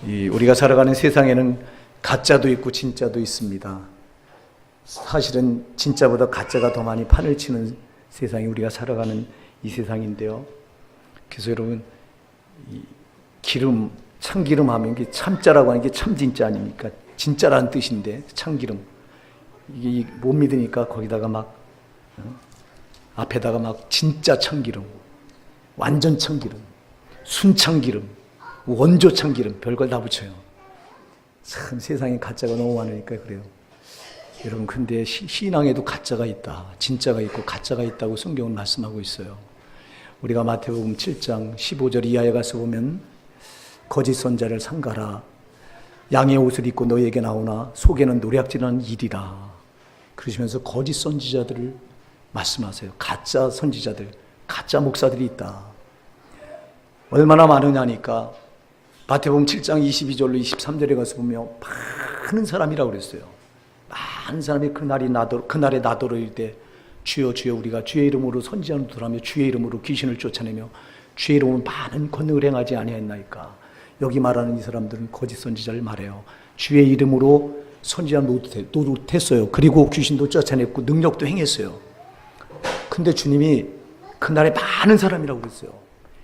우리가 살아가는 세상에는 가짜도 있고 진짜도 있습니다. 사실은 진짜보다 가짜가 더 많이 판을 치는 세상이 우리가 살아가는 이 세상인데요. 그래서 여러분, 기름, 참기름 하면 이게 참짜라고 하는 게 참진짜 아닙니까? 진짜라는 뜻인데, 참기름. 이게 못 믿으니까 거기다가 막, 앞에다가 막 진짜 참기름, 완전 참기름, 순참기름, 원조 참기름, 별걸 다 붙여요. 참 세상에 가짜가 너무 많으니까 그래요. 여러분, 근데 신앙에도 가짜가 있다, 진짜가 있고 가짜가 있다고 성경은 말씀하고 있어요. 우리가 마태복음 7장 15절 이하에 가서 보면 거짓 선자를 삼가라. 양의 옷을 입고 너에게 나오나 속에는 노략질하는 일이라. 그러시면서 거짓 선지자들을 말씀하세요. 가짜 선지자들, 가짜 목사들이 있다. 얼마나 많으냐니까 마태복음 7장 22절로 23절에 가서 보면 많은 사람이라고 그랬어요. 많은 사람이 그날에 나더러일 때 주여 주여 우리가 주의 이름으로 선지자는 들하며 주의 이름으로 귀신을 쫓아내며 주의 이름으로 많은 권능을 행하지 아니하였나이까. 여기 말하는 이 사람들은 거짓 선지자를 말해요. 주의 이름으로 선지자 노릇했어요. 그리고 귀신도 쫓아냈고 능력도 행했어요. 근데 주님이 그날에 많은 사람이라고 그랬어요.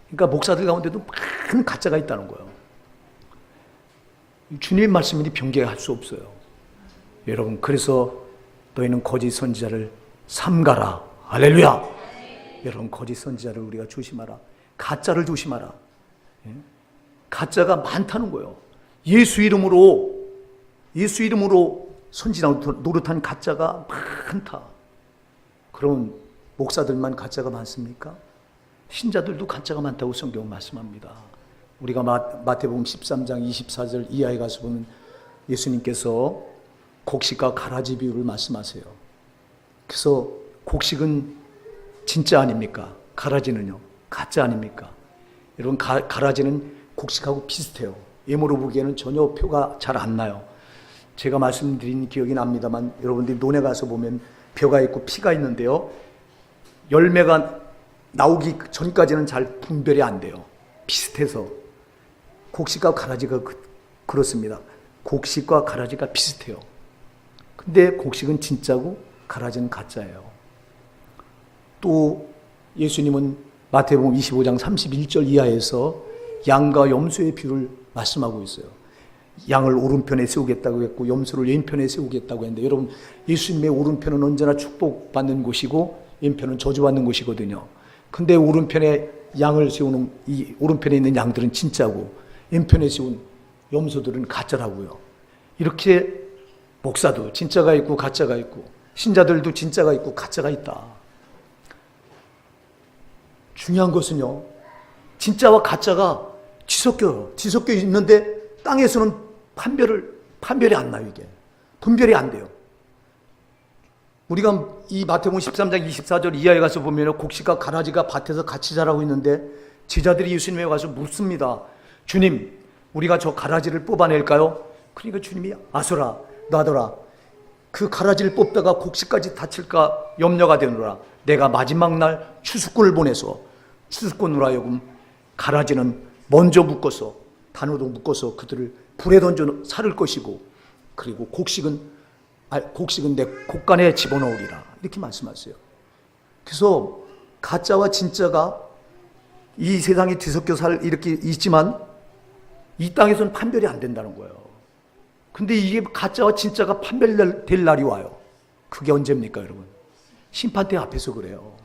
그러니까 목사들 가운데도 많은 가짜가 있다는 거예요. 주님의 말씀이니 변개할 수 없어요. 여러분, 그래서 너희는 거짓 선지자를 삼가라. 할렐루야. 여러분, 거짓 선지자를 우리가 조심하라. 가짜를 조심하라. 가짜가 많다는 거예요. 예수 이름으로 선지자 노릇한 가짜가 많다. 그런 목사들만 가짜가 많습니까? 신자들도 가짜가 많다고 성경은 말씀합니다. 우리가 마태복음 13장 24절 이하에 가서 보면 예수님께서 곡식과 가라지 비유를 말씀하세요. 그래서 곡식은 진짜 아닙니까? 가라지는요? 가짜 아닙니까? 여러분, 가라지는 곡식하고 비슷해요. 예모로 보기에는 전혀 표가 잘 안 나요. 제가 말씀드린 기억이 납니다만 여러분들이 논에 가서 보면 벼가 있고 피가 있는데요. 열매가 나오기 전까지는 잘 분별이 안 돼요. 비슷해서. 곡식과 가라지가 그렇습니다. 곡식과 가라지가 비슷해요. 근데 곡식은 진짜고 가라지는 가짜예요. 또 예수님은 마태복음 25장 31절 이하에서 양과 염소의 비유를 말씀하고 있어요. 양을 오른편에 세우겠다고 했고 염소를 왼편에 세우겠다고 했는데, 여러분, 예수님의 오른편은 언제나 축복받는 곳이고 왼편은 저주받는 곳이거든요. 근데 오른편에 양을 세우는, 이 오른편에 있는 양들은 진짜고 왼편에 세운 염소들은 가짜라고요. 이렇게 목사도 진짜가 있고 가짜가 있고 신자들도 진짜가 있고 가짜가 있다. 중요한 것은요, 진짜와 가짜가 뒤섞여 있는데 땅에서는 판별이 안 나요. 이게 분별이 안 돼요. 우리가 이 마태복음 13장 24절 이하에 가서 보면 곡식과 가라지가 밭에서 같이 자라고 있는데 제자들이 예수님에 가서 묻습니다. 주님, 우리가 저 가라지를 뽑아낼까요? 그러니까 주님이 아소라 놔둬라. 그 가라지를 뽑다가 곡식까지 다칠까 염려가 되느라 내가 마지막 날 추수꾼을 보내서 추수꾼으로 하여금 가라지는 먼저 묶어서 단으로 묶어서 그들을 불에 던져 살을 것이고, 그리고 곡식은 내 곡간에 집어넣으리라. 이렇게 말씀하세요. 그래서 가짜와 진짜가 이 세상에 뒤섞여 이렇게 있지만 이 땅에서는 판별이 안 된다는 거예요. 근데 이게 가짜와 진짜가 판별될 날이 와요. 그게 언제입니까, 여러분? 심판대 앞에서 그래요.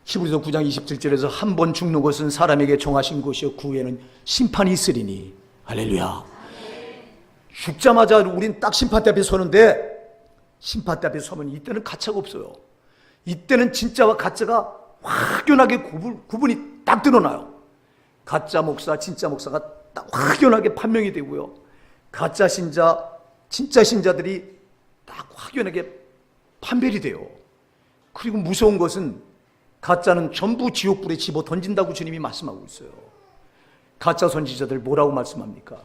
히브리서 9장 27절에서 한 번 죽는 것은 사람에게 정하신 것이요 그 후에는 심판이 있으리니. 할렐루야. 죽자마자 우린 딱 심판대 앞에 서는데, 심판대 앞에 서면 이때는 가짜가 없어요. 이때는 진짜와 가짜가 확연하게 구분이 딱 드러나요. 가짜 목사, 진짜 목사가 딱 확연하게 판명이 되고요. 가짜 신자, 진짜 신자들이 딱 확연하게 판별이 돼요. 그리고 무서운 것은 가짜는 전부 지옥불에 집어 던진다고 주님이 말씀하고 있어요. 가짜 선지자들 뭐라고 말씀합니까?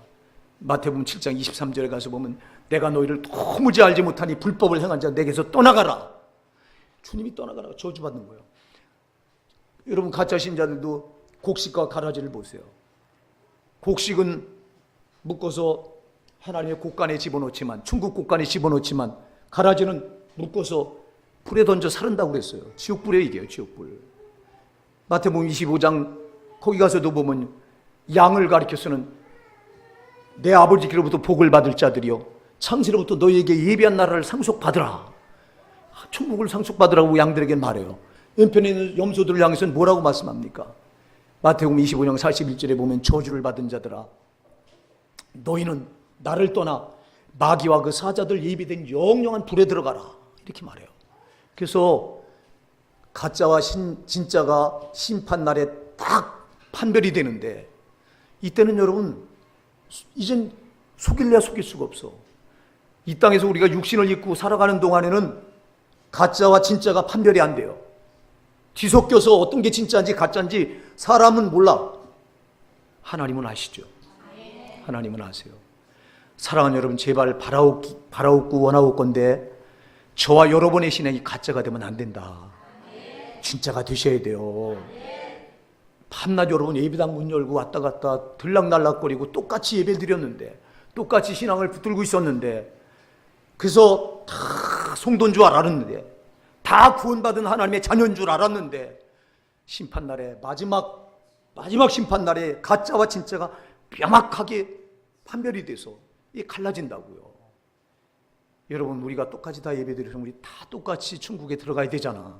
마태복음 7장 23절에 가서 보면 내가 너희를 도무지 알지 못하니 불법을 행한 자 내게서 떠나가라. 주님이 떠나가라 저주받는 거예요. 여러분, 가짜 신자들도 곡식과 가라지를 보세요. 곡식은 묶어서 하나님의 곳간에 집어넣지만, 천국 곳간에 집어넣지만 가라지는 묶어서 불에 던져 사른다고 그랬어요. 지옥불에 얘기해요. 지옥불. 마태복음 25장 거기 가서도 보면 양을 가리켜서는 내 아버지께로부터 복을 받을 자들이요 창세로부터 너희에게 예비한 나라를 상속받으라. 천국을 상속받으라고 양들에게 말해요. 왼편에 있는 염소들을 향해서는 뭐라고 말씀합니까? 마태복음 25장 41절에 보면 저주를 받은 자들아, 너희는 나를 떠나 마귀와 그 사자들 예비된 영영한 불에 들어가라. 이렇게 말해요. 그래서 가짜와 진짜가 심판날에 딱 판별이 되는데, 이때는 여러분 이젠 속일래야 속일 수가 없어. 이 땅에서 우리가 육신을 입고 살아가는 동안에는 가짜와 진짜가 판별이 안 돼요. 뒤섞여서 어떤 게 진짜인지 가짜인지 사람은 몰라. 하나님은 아시죠. 하나님은 아세요. 사랑하는 여러분, 제발 바라옵고 원하옵건대 저와 여러분의 신앙이 가짜가 되면 안 된다. 진짜가 되셔야 돼요. 밤낮 여러분 예배당 문 열고 왔다 갔다 들락날락거리고 똑같이 예배 드렸는데, 똑같이 신앙을 붙들고 있었는데, 그래서 다 성도인 줄 알았는데, 다 구원받은 하나님의 자녀인 줄 알았는데, 심판날에 마지막 심판날에 가짜와 진짜가 명확하게 판별이 돼서 이게 갈라진다고요. 여러분, 우리가 똑같이 다 예배드려서 우리 다 똑같이 천국에 들어가야 되잖아.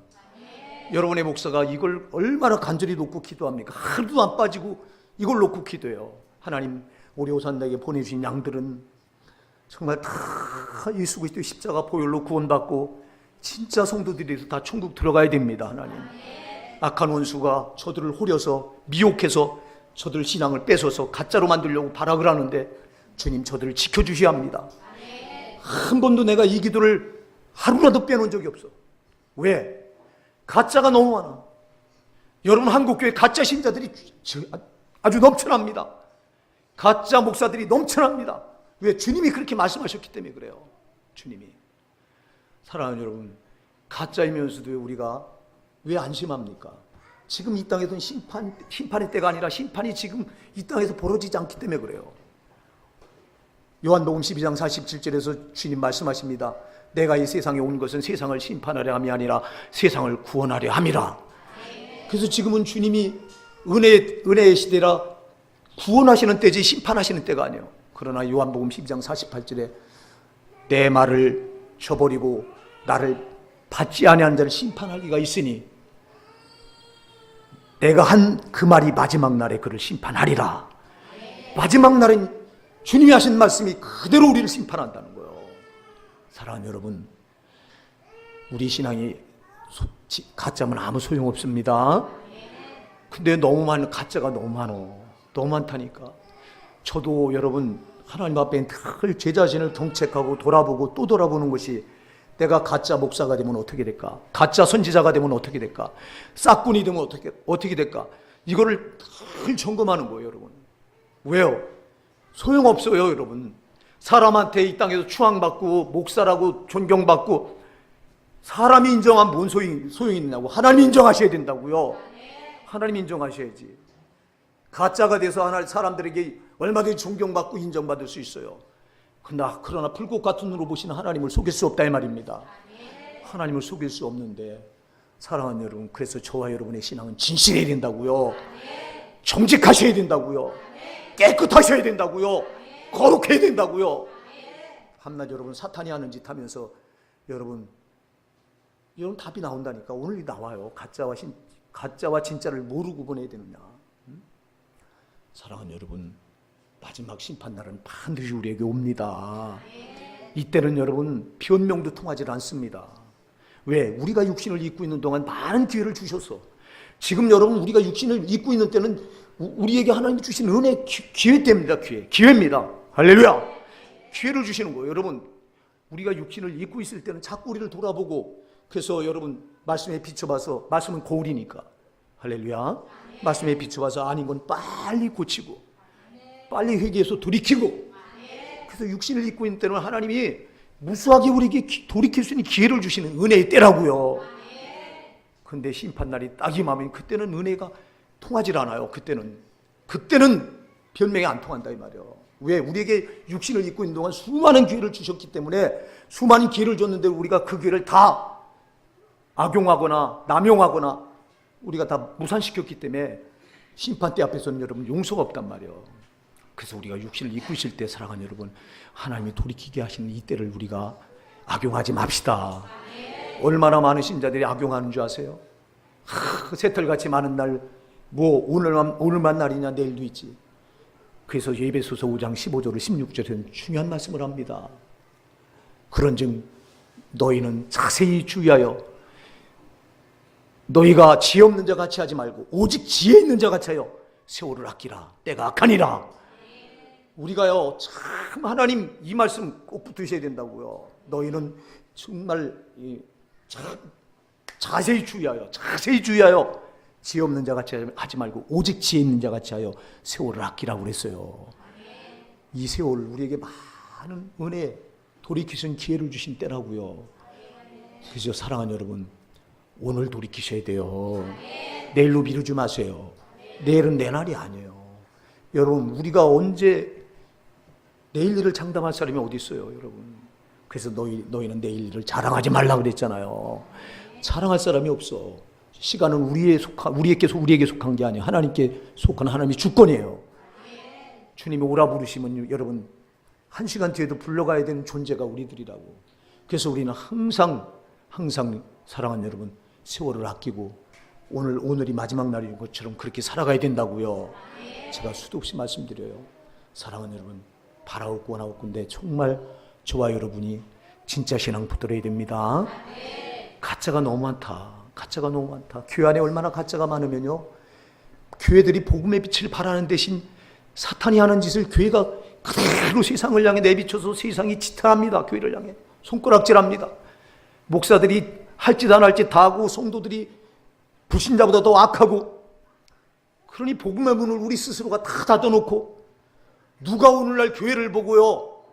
여러분의 목사가 이걸 얼마나 간절히 놓고 기도합니까? 하루도 안 빠지고 이걸 놓고 기도해요. 하나님, 우리 오산에게 보내주신 양들은 정말 다 예수 그리스도의 십자가 보혈로 구원받고 진짜 성도들이 다 천국 들어가야 됩니다. 하나님, 악한 원수가 저들을 호려서 미혹해서 저들 신앙을 뺏어서 가짜로 만들려고 발악을 하는데, 주님 저들을 지켜주셔야 합니다. 한 번도 내가 이 기도를 하루라도 빼놓은 적이 없어. 왜? 가짜가 너무 많아. 여러분, 한국교회 가짜 신자들이 아주 넘쳐납니다. 가짜 목사들이 넘쳐납니다. 왜? 주님이 그렇게 말씀하셨기 때문에 그래요. 주님이. 사랑하는 여러분, 가짜이면서도 우리가 왜 안심합니까? 지금 이 땅에서는 심판의 때가 아니라 심판이 지금 이 땅에서 벌어지지 않기 때문에 그래요. 요한복음 12장 47절에서 주님 말씀하십니다. 내가 이 세상에 온 것은 세상을 심판하려 함이 아니라 세상을 구원하려 함이라. 그래서 지금은 주님이 은혜의 시대라 구원하시는 때지 심판하시는 때가 아니에요. 그러나 요한복음 12장 48절에 내 말을 저버리고 나를 받지 아니한 자를 심판할 리가 있으니 내가 한 그 말이 마지막 날에 그를 심판하리라. 마지막 날은 주님이 하신 말씀이 그대로 우리를 심판한다는 거예요. 사랑하는 여러분, 우리 신앙이 가짜면 아무 소용없습니다. 근데 가짜가 너무 많다니까. 저도 여러분, 하나님 앞에 늘 제 자신을 경책하고 돌아보고 또 돌아보는 것이, 내가 가짜 목사가 되면 어떻게 될까? 가짜 선지자가 되면 어떻게 될까? 싹군이 되면 어떻게 될까? 이거를 늘 점검하는 거예요, 여러분. 왜요? 소용없어요, 여러분. 사람한테 이 땅에서 추앙받고 목사라고 존경받고 사람이 인정하면 뭔 소용이 있냐고. 하나님 인정하셔야 된다고요. 하나님 인정하셔야지. 가짜가 돼서 사람들에게 얼마든지 존경받고 인정받을 수 있어요. 그러나 불꽃 같은 눈으로 보시는 하나님을 속일 수 없다 이 말입니다. 하나님을 속일 수 없는데, 사랑하는 여러분, 그래서 저와 여러분의 신앙은 진실해야 된다고요. 정직하셔야 된다고요. 깨끗하셔야 된다고요. 거룩해야 된다고요. 밤낮 여러분 사탄이 하는 짓 하면서 여러분 답이 나온다니까. 오늘 나와요. 가짜와 진짜를 뭐로 구분해야 되느냐. 사랑하는 여러분, 마지막 심판날은 반드시 우리에게 옵니다. 이때는 여러분 변명도 통하지 않습니다. 왜? 우리가 육신을 입고 있는 동안 많은 기회를 주셔서, 지금 여러분 우리가 육신을 입고 있는 때는 우리에게 하나님이 주신 은혜, 기회 때입니다. 기회입니다. 할렐루야. 기회를 주시는 거예요. 여러분, 우리가 육신을 입고 있을 때는 자꾸 우리를 돌아보고, 그래서 여러분 말씀에 비춰봐서, 말씀은 거울이니까, 할렐루야, 말씀에 비춰봐서 아닌 건 빨리 고치고 빨리 회개해서 돌이키고, 그래서 육신을 입고 있는 때는 하나님이 무수하게 우리에게 돌이킬 수 있는 기회를 주시는 은혜의 때라고요. 근데 심판날이 딱 임하면 그때는 은혜가 통하질 않아요. 그때는 변명이 안 통한다 이 말이에요. 왜? 우리에게 육신을 입고 있는 동안 수많은 기회를 주셨기 때문에 수많은 기회를 줬는데 우리가 그 기회를 다 악용하거나 남용하거나 우리가 다 무산시켰기 때문에 심판대 앞에서는 여러분 용서가 없단 말이에요. 그래서 우리가 육신을 입고 있을 때 사랑하는 여러분, 하나님이 돌이키게 하시는 이때를 우리가 악용하지 맙시다. 얼마나 많은 신자들이 악용하는 줄 아세요? 새털같이 많은 날, 뭐 오늘만 날이냐, 내일도 있지. 그래서 에베소서 5장 15절 16절에는 중요한 말씀을 합니다. 그런즉 너희는 자세히 주의하여 너희가 지혜 없는 자 같이 하지 말고 오직 지혜 있는 자 같이 하여 세월을 아끼라. 때가 악하니라. 우리가요, 참 하나님 이 말씀 꼭 붙드셔야 된다고요. 너희는 정말 자세히 주의하여 지혜 없는 자 같이 하지 말고 오직 지혜 있는 자 같이 하여 세월을 아끼라고 그랬어요. 이 세월 우리에게 많은 은혜, 돌이키신 기회를 주신 때라고요. 그래서 사랑하는 여러분, 오늘 돌이키셔야 돼요. 내일로 미루지 마세요. 내일은 내 날이 아니에요. 여러분, 우리가 언제 내일 일을 장담할 사람이 어디 있어요, 여러분? 그래서 너희는 내일 일을 자랑하지 말라고 그랬잖아요. 자랑할 사람이 없어. 시간은 우리에게 속한 게 아니에요. 하나님께 속한 하나님의 주권이에요. 주님이 오라 부르시면 여러분 1시간 뒤에도 불러가야 되는 존재가 우리들이라고. 그래서 우리는 항상 사랑하는 여러분, 세월을 아끼고 오늘이 마지막 날인 것처럼 그렇게 살아가야 된다고요. 제가 수도 없이 말씀드려요. 사랑하는 여러분, 바라옵고 원하옵고인데 정말 저와 여러분이 진짜 신앙 붙들어야 됩니다. 가짜가 너무 많다. 교회 안에 얼마나 가짜가 많으면요, 교회들이 복음의 빛을 발하는 대신 사탄이 하는 짓을 교회가 그대로 세상을 향해 내비쳐서 세상이 지탄합니다. 교회를 향해 손가락질합니다. 목사들이 할 짓 안 할 짓 다 하고 성도들이 불신자보다 더 악하고, 그러니 복음의 문을 우리 스스로가 다 닫아놓고 누가 오늘날 교회를 보고요,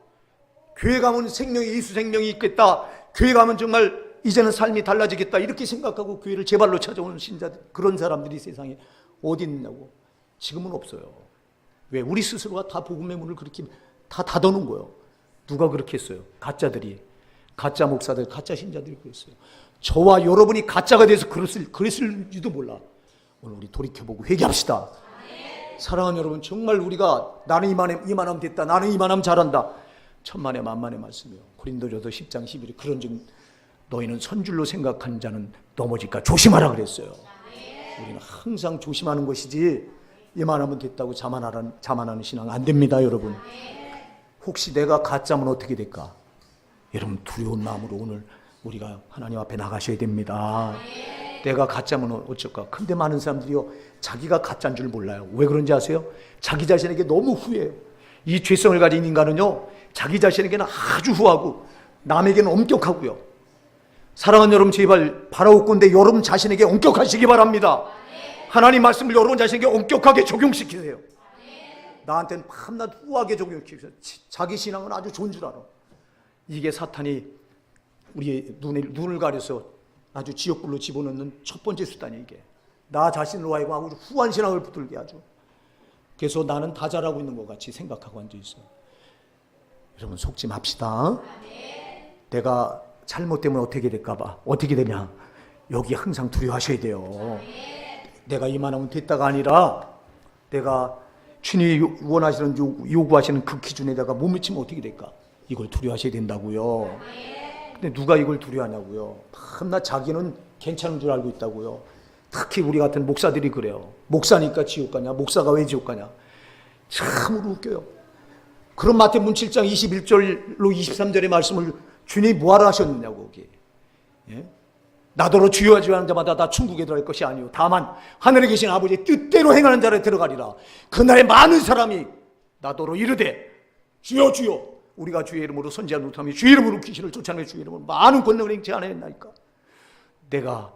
교회 가면 예수 생명이 있겠다, 교회 가면 정말 이제는 삶이 달라지겠다 이렇게 생각하고 교회를 제발로 찾아오는 신자들, 그런 사람들이 세상에 어디 있느냐고. 지금은 없어요. 왜? 우리 스스로가 다 복음의 문을 그렇게 다 닫아놓은 거예요. 누가 그렇게 했어요? 가짜 목사들, 가짜 신자들이 그랬어요. 저와 여러분이 가짜가 돼서 그랬을지도 몰라. 오늘 우리 돌이켜보고 회개합시다. 사랑하는 여러분, 정말 우리가 나는 이만하면 됐다, 나는 이만하면 잘한다, 천만의 만만의 말씀이요. 고린도전서 10장 11절 그런즉 너희는 선줄로 생각하는 자는 넘어질까 조심하라 그랬어요. 우리는 항상 조심하는 것이지 이만하면 됐다고 자만하는 신앙 안 됩니다, 여러분. 혹시 내가 가짜면 어떻게 될까? 여러분, 두려운 마음으로 오늘 우리가 하나님 앞에 나가셔야 됩니다. 내가 가짜면 어쩔까? 근데 많은 사람들이요, 자기가 가짜인 줄 몰라요. 왜 그런지 아세요? 자기 자신에게 너무 후회해요. 이 죄성을 가진 인간은요, 자기 자신에게는 아주 후하고 남에게는 엄격하고요. 사랑하는 여러분, 제발 바라옵건대 여러분 자신에게 엄격하시기 바랍니다. 하나님 말씀을 여러분 자신에게 엄격하게 적용시키세요. 나한테는 밤낮 후하게 적용시키세요. 자기 신앙은 아주 좋은 줄 알아. 이게 사탄이 우리의 눈을 가려서 아주 지옥불로 집어넣는 첫 번째 수단이에요. 이게 나 자신으로 하여금 아주 후한 신앙을 붙들게 하죠. 그래서 나는 다 잘하고 있는 것 같이 생각하고 앉아있어요. 여러분, 속지 맙시다. 내가 잘못되면 어떻게 될까봐, 어떻게 되냐, 여기 항상 두려워하셔야 돼요. 내가 이만하면 됐다가 아니라 내가 주님이 원하시는 요구하시는 그 기준에다가 못 미치면 어떻게 될까, 이걸 두려워하셔야 된다고요. 근데 누가 이걸 두려워하냐고요. 밤낮 자기는 괜찮은 줄 알고 있다고요. 특히 우리 같은 목사들이 그래요. 목사니까 지옥 가냐, 목사가 왜 지옥 가냐. 참으로 웃겨요. 그런 마태복음 7장 21절로 23절의 말씀을 주님이 뭐하러 하셨느냐고. 거기 나더러 주여 주여 하는 자마다 다 천국에 들어갈 것이 아니요 다만 하늘에 계신 아버지의 뜻대로 행하는 자를 들어가리라. 그날에 많은 사람이 나더러 이르되 주여 주여, 우리가 주의 이름으로 선지자를 못하며 주의 이름으로 귀신을 쫓아내며 주의 이름으로 많은 권능을 행치 아니하였나이까. 내가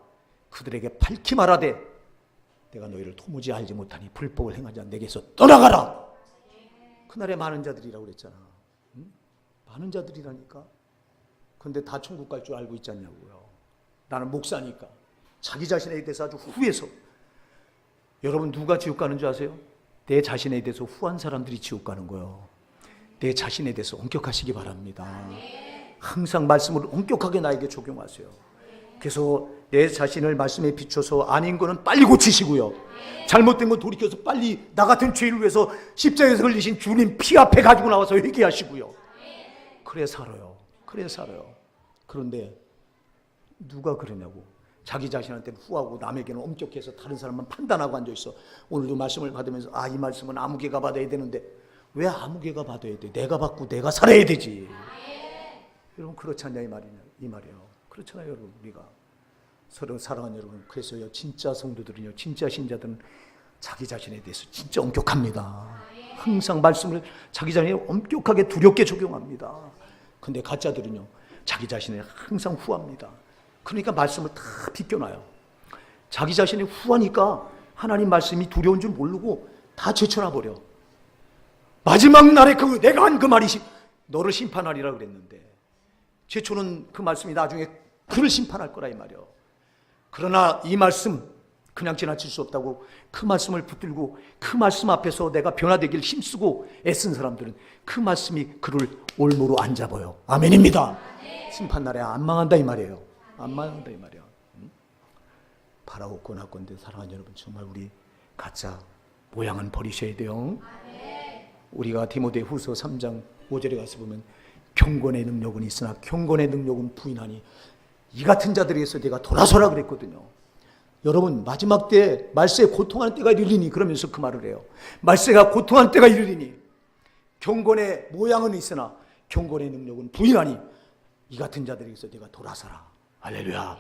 그들에게 밝히 말하되 내가 너희를 도무지 알지 못하니 불법을 행하지 않는 내게서 떠나가라. 그날에 많은 자들이라고 그랬잖아. 응? 많은 자들이라니까. 근데 다 천국 갈 줄 알고 있지 않냐고요. 나는 목사니까. 자기 자신에 대해서 아주 후해서. 여러분, 누가 지옥 가는 줄 아세요? 내 자신에 대해서 후한 사람들이 지옥 가는 거예요. 내 자신에 대해서 엄격하시기 바랍니다. 항상 말씀을 엄격하게 나에게 적용하세요. 그래서 내 자신을 말씀에 비춰서 아닌 거는 빨리 고치시고요. 잘못된 건 돌이켜서 빨리 나 같은 죄를 위해서 십자가에서 흘리신 주님 피 앞에 가지고 나와서 회개하시고요. 그래 살아요. 그래 살아요. 그런데 누가 그러냐고. 자기 자신한테는 후하고 남에게는 엄격해서 다른 사람만 판단하고 앉아있어. 오늘도 말씀을 받으면서 이 말씀은 아무개가 받아야 되는데 왜 아무개가 받아야 돼? 내가 받고 내가 살아야 되지. 여러분 그렇지 않냐 이 말이에요. 그렇잖아요 여러분. 우리가 서로 사랑하는 여러분, 그래서요 진짜 성도들은요, 진짜 신자들은 자기 자신에 대해서 진짜 엄격합니다. 항상 말씀을 자기 자신에 엄격하게 두렵게 적용합니다. 근데 가짜들은요 자기 자신에 항상 후합니다. 그러니까 말씀을 다 비껴놔요. 자기 자신이 후하니까 하나님 말씀이 두려운 줄 모르고 다 제쳐놔 버려. 마지막 날에 내가 한 그 말이 너를 심판하리라 그랬는데, 제초는 그 말씀이 나중에 그를 심판할 거라 이 말이요. 그러나 이 말씀 그냥 지나칠 수 없다고 그 말씀을 붙들고 그 말씀 앞에서 내가 변화되길 힘쓰고 애쓴 사람들은 그 말씀이 그를 올무로 안 잡아요. 아멘입니다. 심판날에 안 망한다 이 말이에요. 안 망한다 이 말이에요. 바라고 권하건대 사랑하는 여러분, 정말 우리 가짜 모양은 버리셔야 돼요. 우리가 디모데후서 3장 5절에 가서 보면 경건의 능력은 있으나 경건의 능력은 부인하니 이 같은 자들에게서 내가 돌아서라 그랬거든요. 여러분 마지막 때 말세에 고통하는 때가 이르리니, 그러면서 그 말을 해요. 말세가 고통하는 때가 이르리니 경건의 모양은 있으나 경건의 능력은 부인하니 이 같은 자들에게서 내가 돌아서라. 할렐루야.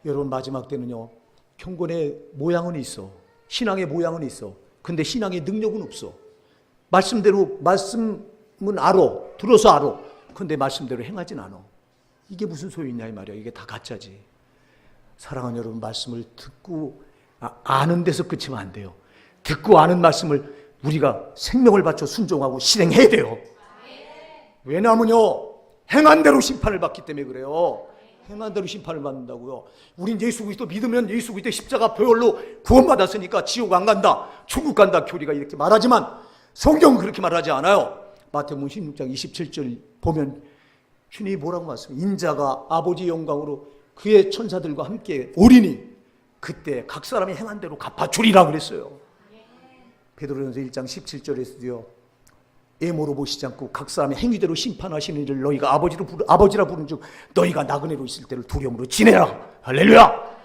여러분 마지막 때는요 경건의 모양은 있어, 신앙의 모양은 있어. 근데 신앙의 능력은 없어. 말씀대로, 말씀은 알아, 들어서 알아. 근데 말씀대로 행하진 않아. 이게 무슨 소용이냐 이 말이야. 이게 다 가짜지. 사랑하는 여러분, 말씀을 듣고 아는 데서 그치면 안 돼요. 듣고 아는 말씀을 우리가 생명을 바쳐 순종하고 실행해야 돼요. 왜냐하면요 행한 대로 심판을 받기 때문에 그래요. 행한 대로 심판을 받는다고요. 우린 예수 그리스도 믿으면 예수 그리스도 십자가 보혈로 구원받았으니까 지옥 안 간다, 천국 간다, 교리가 이렇게 말하지만 성경은 그렇게 말하지 않아요. 마태복음 16장 27절 보면 주님이 뭐라고 말씀해요? 인자가 아버지 영광으로 그의 천사들과 함께 오리니 그때 각 사람이 행한 대로 갚아주리라 그랬어요. 베드로전서 1장 17절에서도요 애모로 보시지 않고 각 사람의 행위대로 심판하시는 이를 너희가 아버지라 부른 즉 너희가 나그네로 있을 때를 두려움으로 지내라. 할렐루야.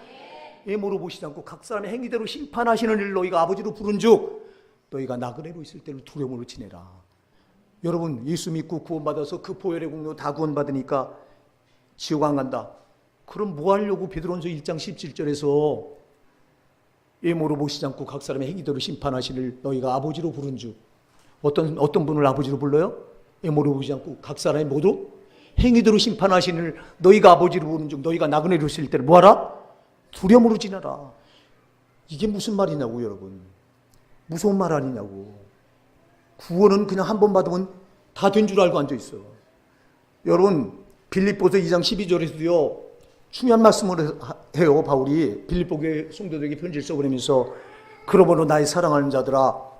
애모로 보시지 않고 각 사람의 행위대로 심판하시는 이를 너희가 아버지로 부른 즉 너희가 나그네로 있을 때를 두려움으로 지내라. 여러분 예수 믿고 구원받아서 그 보혈의 공로 다 구원받으니까 지옥 안 간다. 그럼 뭐 하려고 베드로전서 1장 17절에서 애모로 보시지 않고 각 사람의 행위대로 심판하시는 너희가 아버지로 부른 즉, 어떤 분을 아버지로 불러요? 애모로 보지 않고 각 사람이 모두 행위대로 심판하시는 너희가 아버지로 부른 즉 너희가 나그네로 있을 때를 뭐하라? 두려움으로 지내라. 이게 무슨 말이냐고 여러분. 무서운 말 아니냐고. 구원은 그냥 한 번 받으면 다 된 줄 알고 앉아있어. 여러분 빌립보서 2장 12절에서도요 중요한 말씀을 해요. 바울이 빌립보 교회 성도들에게 편지를 써보내면서 그러므로 나의 사랑하는 자들아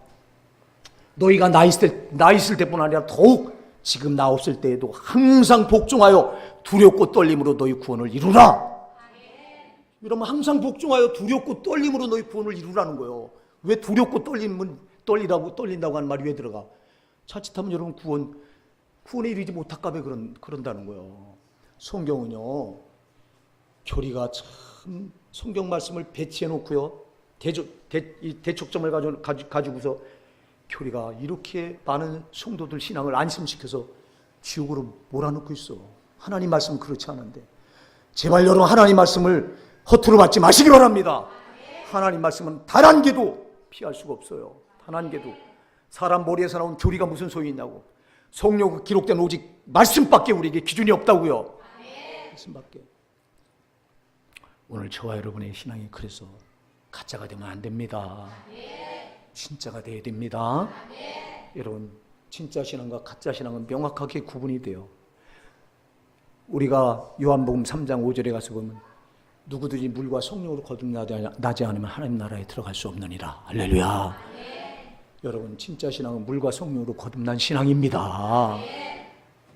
너희가 나 있을 때뿐 아니라 더욱 지금 나 없을 때에도 항상 복종하여 두렵고 떨림으로 너희 구원을 이루라. 이러면 항상 복종하여 두렵고 떨림으로 너희 구원을 이루라는 거예요. 왜 두렵고 떨린다고 하는 말이 왜 들어가? 자칫하면 여러분 구원에 이르지 못할까 봐 그런다는 거예요. 성경은요 교리가 참 성경 말씀을 배치해 놓고요 대척점을 가지고서 교리가 이렇게 많은 성도들 신앙을 안심시켜서 지옥으로 몰아넣고 있어. 하나님 말씀은 그렇지 않은데 제발 여러분 하나님 말씀을 허투루 받지 마시기 바랍니다. 하나님 말씀은 단 한 개도 피할 수가 없어요. 단 한 개도. 사람 머리에서 나온 교리가 무슨 소용이 있냐고. 성령 기록된 오직 말씀밖에 우리에게 기준이 없다고요. 말씀밖에. 오늘 저와 여러분의 신앙이 그래서 가짜가 되면 안 됩니다. 진짜가 되어야 됩니다. 여러분 진짜 신앙과 가짜 신앙은 명확하게 구분이 돼요. 우리가 요한복음 3장 5절에 가서 보면 누구든지 물과 성령으로 거듭나지 않으면 하나님 나라에 들어갈 수 없느니라. 할렐루야. 여러분, 진짜 신앙은 물과 성령으로 거듭난 신앙입니다.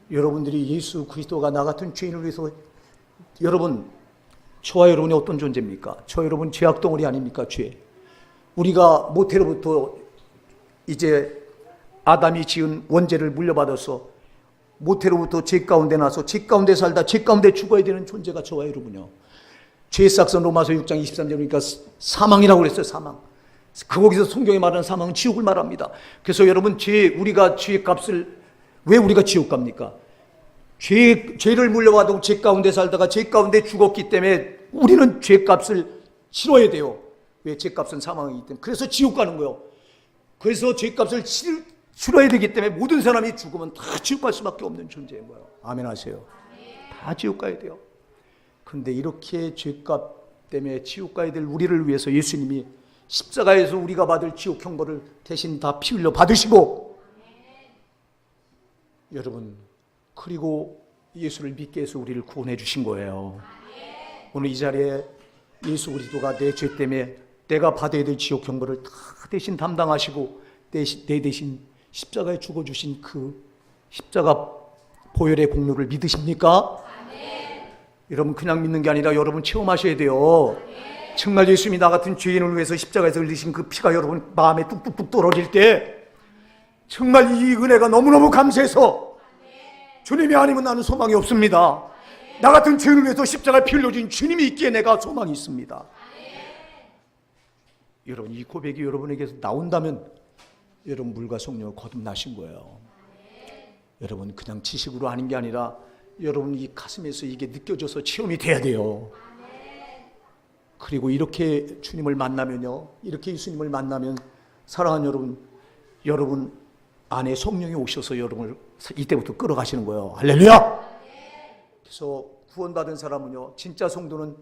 여러분들이 예수 그리스도가 나 같은 죄인을 위해서, 여러분, 저와 여러분이 어떤 존재입니까? 저 여러분 죄악 덩어리 아닙니까? 죄. 우리가 모태로부터 이제 아담이 지은 원죄를 물려받아서 모태로부터 죄 가운데 나서 죄 가운데 살다 죄 가운데 죽어야 되는 존재가 저와 여러분이요. 죄의 싹선 로마서 6장 23절이니까 사망이라고 그랬어요. 사망. 거기서 성경에 말하는 사망은 지옥을 말합니다. 그래서 여러분, 우리가 죄의 값을, 왜 우리가 지옥 갑니까? 죄를 물려받고 죄 가운데 살다가 죄 가운데 죽었기 때문에 우리는 죄 값을 치러야 돼요. 왜? 죄 값은 사망이기 때문에. 그래서 지옥 가는 거예요. 그래서 죄 값을 치러야 되기 때문에 모든 사람이 죽으면 다 지옥 갈 수밖에 없는 존재인 거예요. 아멘 하세요. 다 지옥 가야 돼요. 그런데 이렇게 죄값 때문에 지옥 가야 될 우리를 위해서 예수님이 십자가에서 우리가 받을 지옥 형벌을 대신 다 피 흘려 받으시고, 여러분, 그리고 예수를 믿게 해서 우리를 구원해 주신 거예요. 오늘 이 자리에 예수 그리스도가 내 죄 때문에 내가 받아야 될 지옥 형벌을 다 대신 담당하시고 내 대신 십자가에 죽어주신 그 십자가 보혈의 공로를 믿으십니까? 여러분, 그냥 믿는 게 아니라 여러분 체험하셔야 돼요. 정말 예수님이 나 같은 죄인을 위해서 십자가에서 흘리신 그 피가 여러분 마음에 뚝뚝뚝 떨어질 때 정말 이 은혜가 너무너무 감사해서 주님이 아니면 나는 소망이 없습니다. 나 같은 죄인을 위해서 십자가에 피 흘려준 주님이 있기에 내가 소망이 있습니다. 여러분, 이 고백이 여러분에게서 나온다면 여러분 물과 성령을 거듭나신 거예요. 여러분, 그냥 지식으로 하는 게 아니라 여러분 이 가슴에서 이게 느껴져서 체험이 돼야 돼요. 그리고 이렇게 주님을 만나면요, 이렇게 예수님을 만나면 사랑하는 여러분 안에 성령이 오셔서 여러분을 이때부터 끌어가시는 거예요. 할렐루야! 그래서 구원받은 사람은요, 진짜 성도는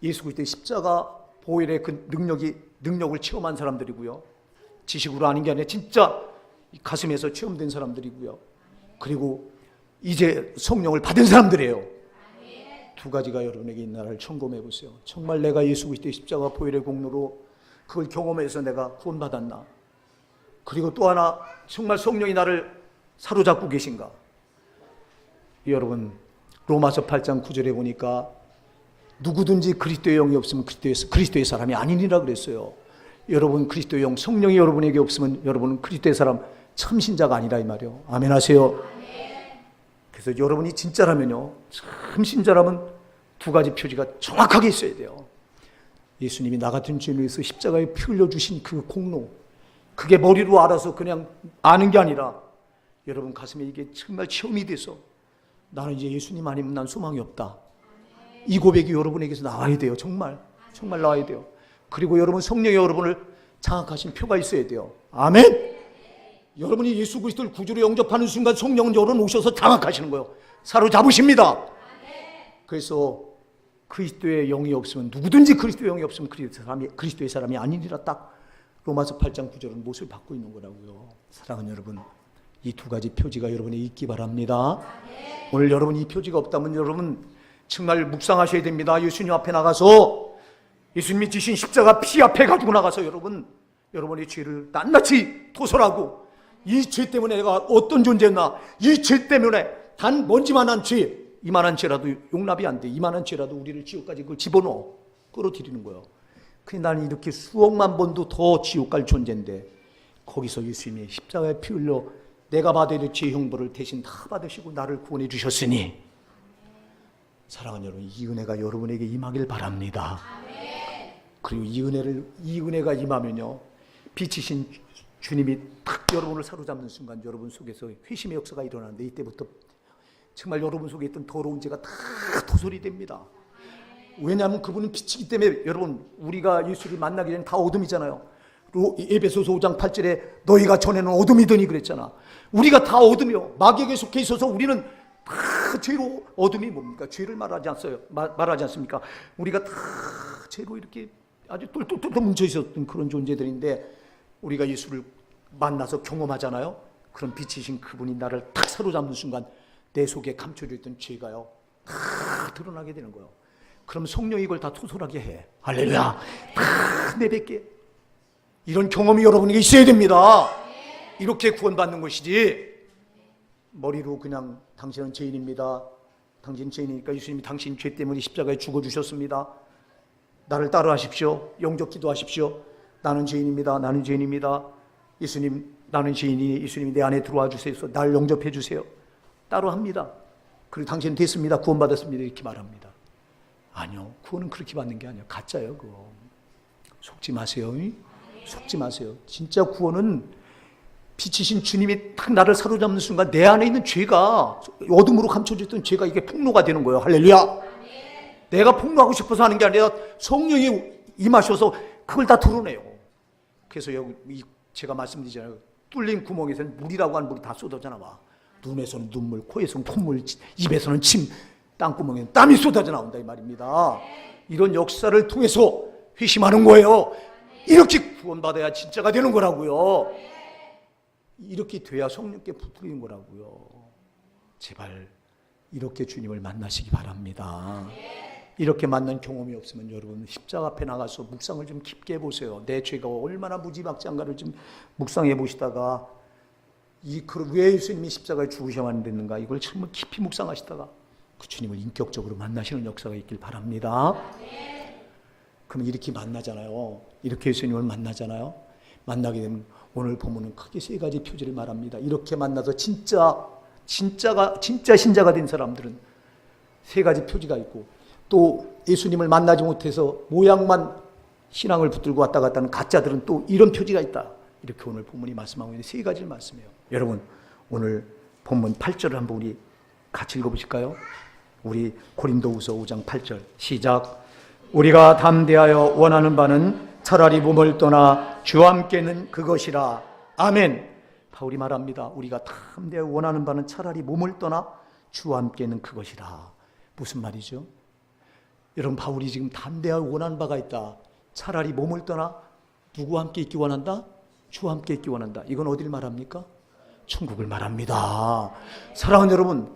예수 그리스도의 십자가 보혈의 그 능력을 체험한 사람들이고요, 지식으로 아는 게 아니라 진짜 가슴에서 체험된 사람들이고요, 그리고 이제 성령을 받은 사람들이에요. 두 가지가 여러분에게 있나를 점검해 보세요. 정말 내가 예수 그리스도의 십자가 보혈의 공로로 그걸 경험해서 내가 구원받았나? 그리고 또 하나, 정말 성령이 나를 사로잡고 계신가? 여러분, 로마서 8장 9절에 보니까 누구든지 그리스도의 영이 없으면 그리스도의 사람이 아니니라 그랬어요. 여러분, 그리스도의 영, 성령이 여러분에게 없으면 여러분은 그리스도의 사람, 참신자가 아니라 이 말이요. 아멘 하세요. 그래서 여러분이 진짜라면요, 참신자라면 두 가지 표지가 정확하게 있어야 돼요. 예수님이 나 같은 죄인을 위해서 십자가에 피 흘려주신 그 공로, 그게 머리로 알아서 그냥 아는 게 아니라 여러분 가슴에 이게 정말 체험이 돼서 나는 이제 예수님 아니면 난 소망이 없다. 이 고백이 여러분에게서 나와야 돼요. 정말 나와야 돼요. 그리고 여러분, 성령이 여러분을 장악하신 표가 있어야 돼요. 아멘. 여러분이 예수 그리스도를 구주로 영접하는 순간 성령은 여러분 오셔서 장악하시는 거예요. 사로잡으십니다. 그래서 그리스도의 영이 없으면, 누구든지 그리스도의 영이 없으면 그리스도의 사람이 아니니라, 딱 로마서 8장 9절은 못을 받고 있는 거라고요. 사랑하는 여러분, 이 두 가지 표지가 여러분에 있기 바랍니다. 오늘 여러분 이 표지가 없다면 여러분 정말 묵상하셔야 됩니다. 예수님 앞에 나가서 예수님이 지신 십자가 피 앞에 가지고 나가서 여러분의 죄를 낱낱이 토설하고, 이 죄 때문에 내가 어떤 존재였나, 이 죄 때문에 단 먼지만한 죄, 이만한 죄라도 용납이 안 돼. 이만한 죄라도 우리를 지옥까지 그걸 집어넣어 끌어들이는 거예요. 근데 나는 이렇게 수억만 번도 더 지옥 갈 존재인데 거기서 예수님이 십자가에 피 흘려 내가 받아야 될 죄 형벌을 대신 다 받으시고 나를 구원해 주셨으니, 사랑하는 여러분, 이 은혜가 여러분에게 임하길 바랍니다. 그리고 이 은혜가 임하면요, 빛이신 주님이 탁 여러분을 사로잡는 순간 여러분 속에서 회심의 역사가 일어나는데, 이때부터 정말 여러분 속에 있던 더러운 죄가 다 도설이 됩니다. 왜냐하면 그분은 빛이기 때문에. 여러분, 우리가 예수를 만나기 전에 다 어둠이잖아요. 에베소서 5장 8절에 너희가 전에는 어둠이더니 그랬잖아. 우리가 다 어둠이요, 마귀에게 속해 있어서 우리는 다 죄로, 어둠이 뭡니까? 죄를 말하지 않습니까? 우리가 다 죄로 이렇게 아주 똘똘똘 뭉쳐 있었던 그런 존재들인데, 우리가 예수를 만나서 경험하잖아요. 그런 빛이신 그분이 나를 탁 사로잡는 순간 내 속에 감춰져 있던 죄가요 다 드러나게 되는 거예요. 그럼 성령이 이걸 다 토설하게 해. 할렐루야. 다 내뱉게. 이런 경험이 여러분에게 있어야 됩니다. 이렇게 구원받는 것이지 머리로 그냥 당신은 죄인입니다. 당신 죄인이니까 예수님이 당신 죄 때문에 십자가에 죽어주셨습니다. 나를 따라하십시오. 영접 기도하십시오. 나는 죄인입니다. 나는 죄인입니다. 예수님, 나는 죄인이니 예수님이 내 안에 들어와 주세요. 날 영접해 주세요. 따라합니다. 그리고 당신은 됐습니다. 구원받았습니다. 이렇게 말합니다. 아니요. 구원은 그렇게 받는 게 아니에요. 가짜예요. 그거. 속지 마세요. 속지 마세요. 진짜 구원은 빛이신 주님이 딱 나를 사로잡는 순간 내 안에 있는 죄가, 어둠으로 감춰졌던 죄가 이게 폭로가 되는 거예요. 할렐루야. 내가 폭로하고 싶어서 하는 게 아니라 성령이 임하셔서 그걸 다 드러내요. 그래서 여기 제가 말씀드리잖아요. 뚫린 구멍에서는 물이라고 하는 물이 다 쏟아져 나와. 눈에서는 눈물, 코에서는 콧물, 입에서는 침, 땅구멍에는 땀이 쏟아져 나온다 이 말입니다. 이런 역사를 통해서 회심하는 거예요. 이렇게 구원받아야 진짜가 되는 거라고요. 이렇게 돼야 성령께 붙들리는 거라고요. 제발 이렇게 주님을 만나시기 바랍니다. 이렇게 만난 경험이 없으면 여러분 십자가 앞에 나가서 묵상을 좀 깊게 해보세요. 내 죄가 얼마나 무지막지한가를 좀 묵상해 보시다가 왜 예수님이 십자가에 죽으셔야만 됐는가 이걸 정말 깊이 묵상하시다가 그 주님을 인격적으로 만나시는 역사가 있길 바랍니다. 그럼 이렇게 만나잖아요. 이렇게 예수님을 만나잖아요. 만나게 되면 오늘 본문은 크게 세 가지 표지를 말합니다. 이렇게 만나서 진짜 신자가 된 사람들은 세 가지 표지가 있고, 또 예수님을 만나지 못해서 모양만 신앙을 붙들고 왔다 갔다 하는 가짜들은 또 이런 표지가 있다. 이렇게 오늘 본문이 말씀하고 있는 세 가지를 말씀해요. 여러분 오늘 본문 8절을 한번 우리 같이 읽어보실까요? 우리 고린도후서 5장 8절 시작. 우리가 담대하여 원하는 바는 차라리 몸을 떠나 주와 함께는 그것이라. 아멘. 바울이 말합니다. 우리가 담대하여 원하는 바는 차라리 몸을 떠나 주와 함께는 그것이라. 무슨 말이죠? 여러분 바울이 지금 담대하여 원하는 바가 있다. 차라리 몸을 떠나 누구와 함께 있기 원한다? 주와 함께 있기 원한다. 이건 어디를 말합니까? 천국을 말합니다. 사랑하는 여러분,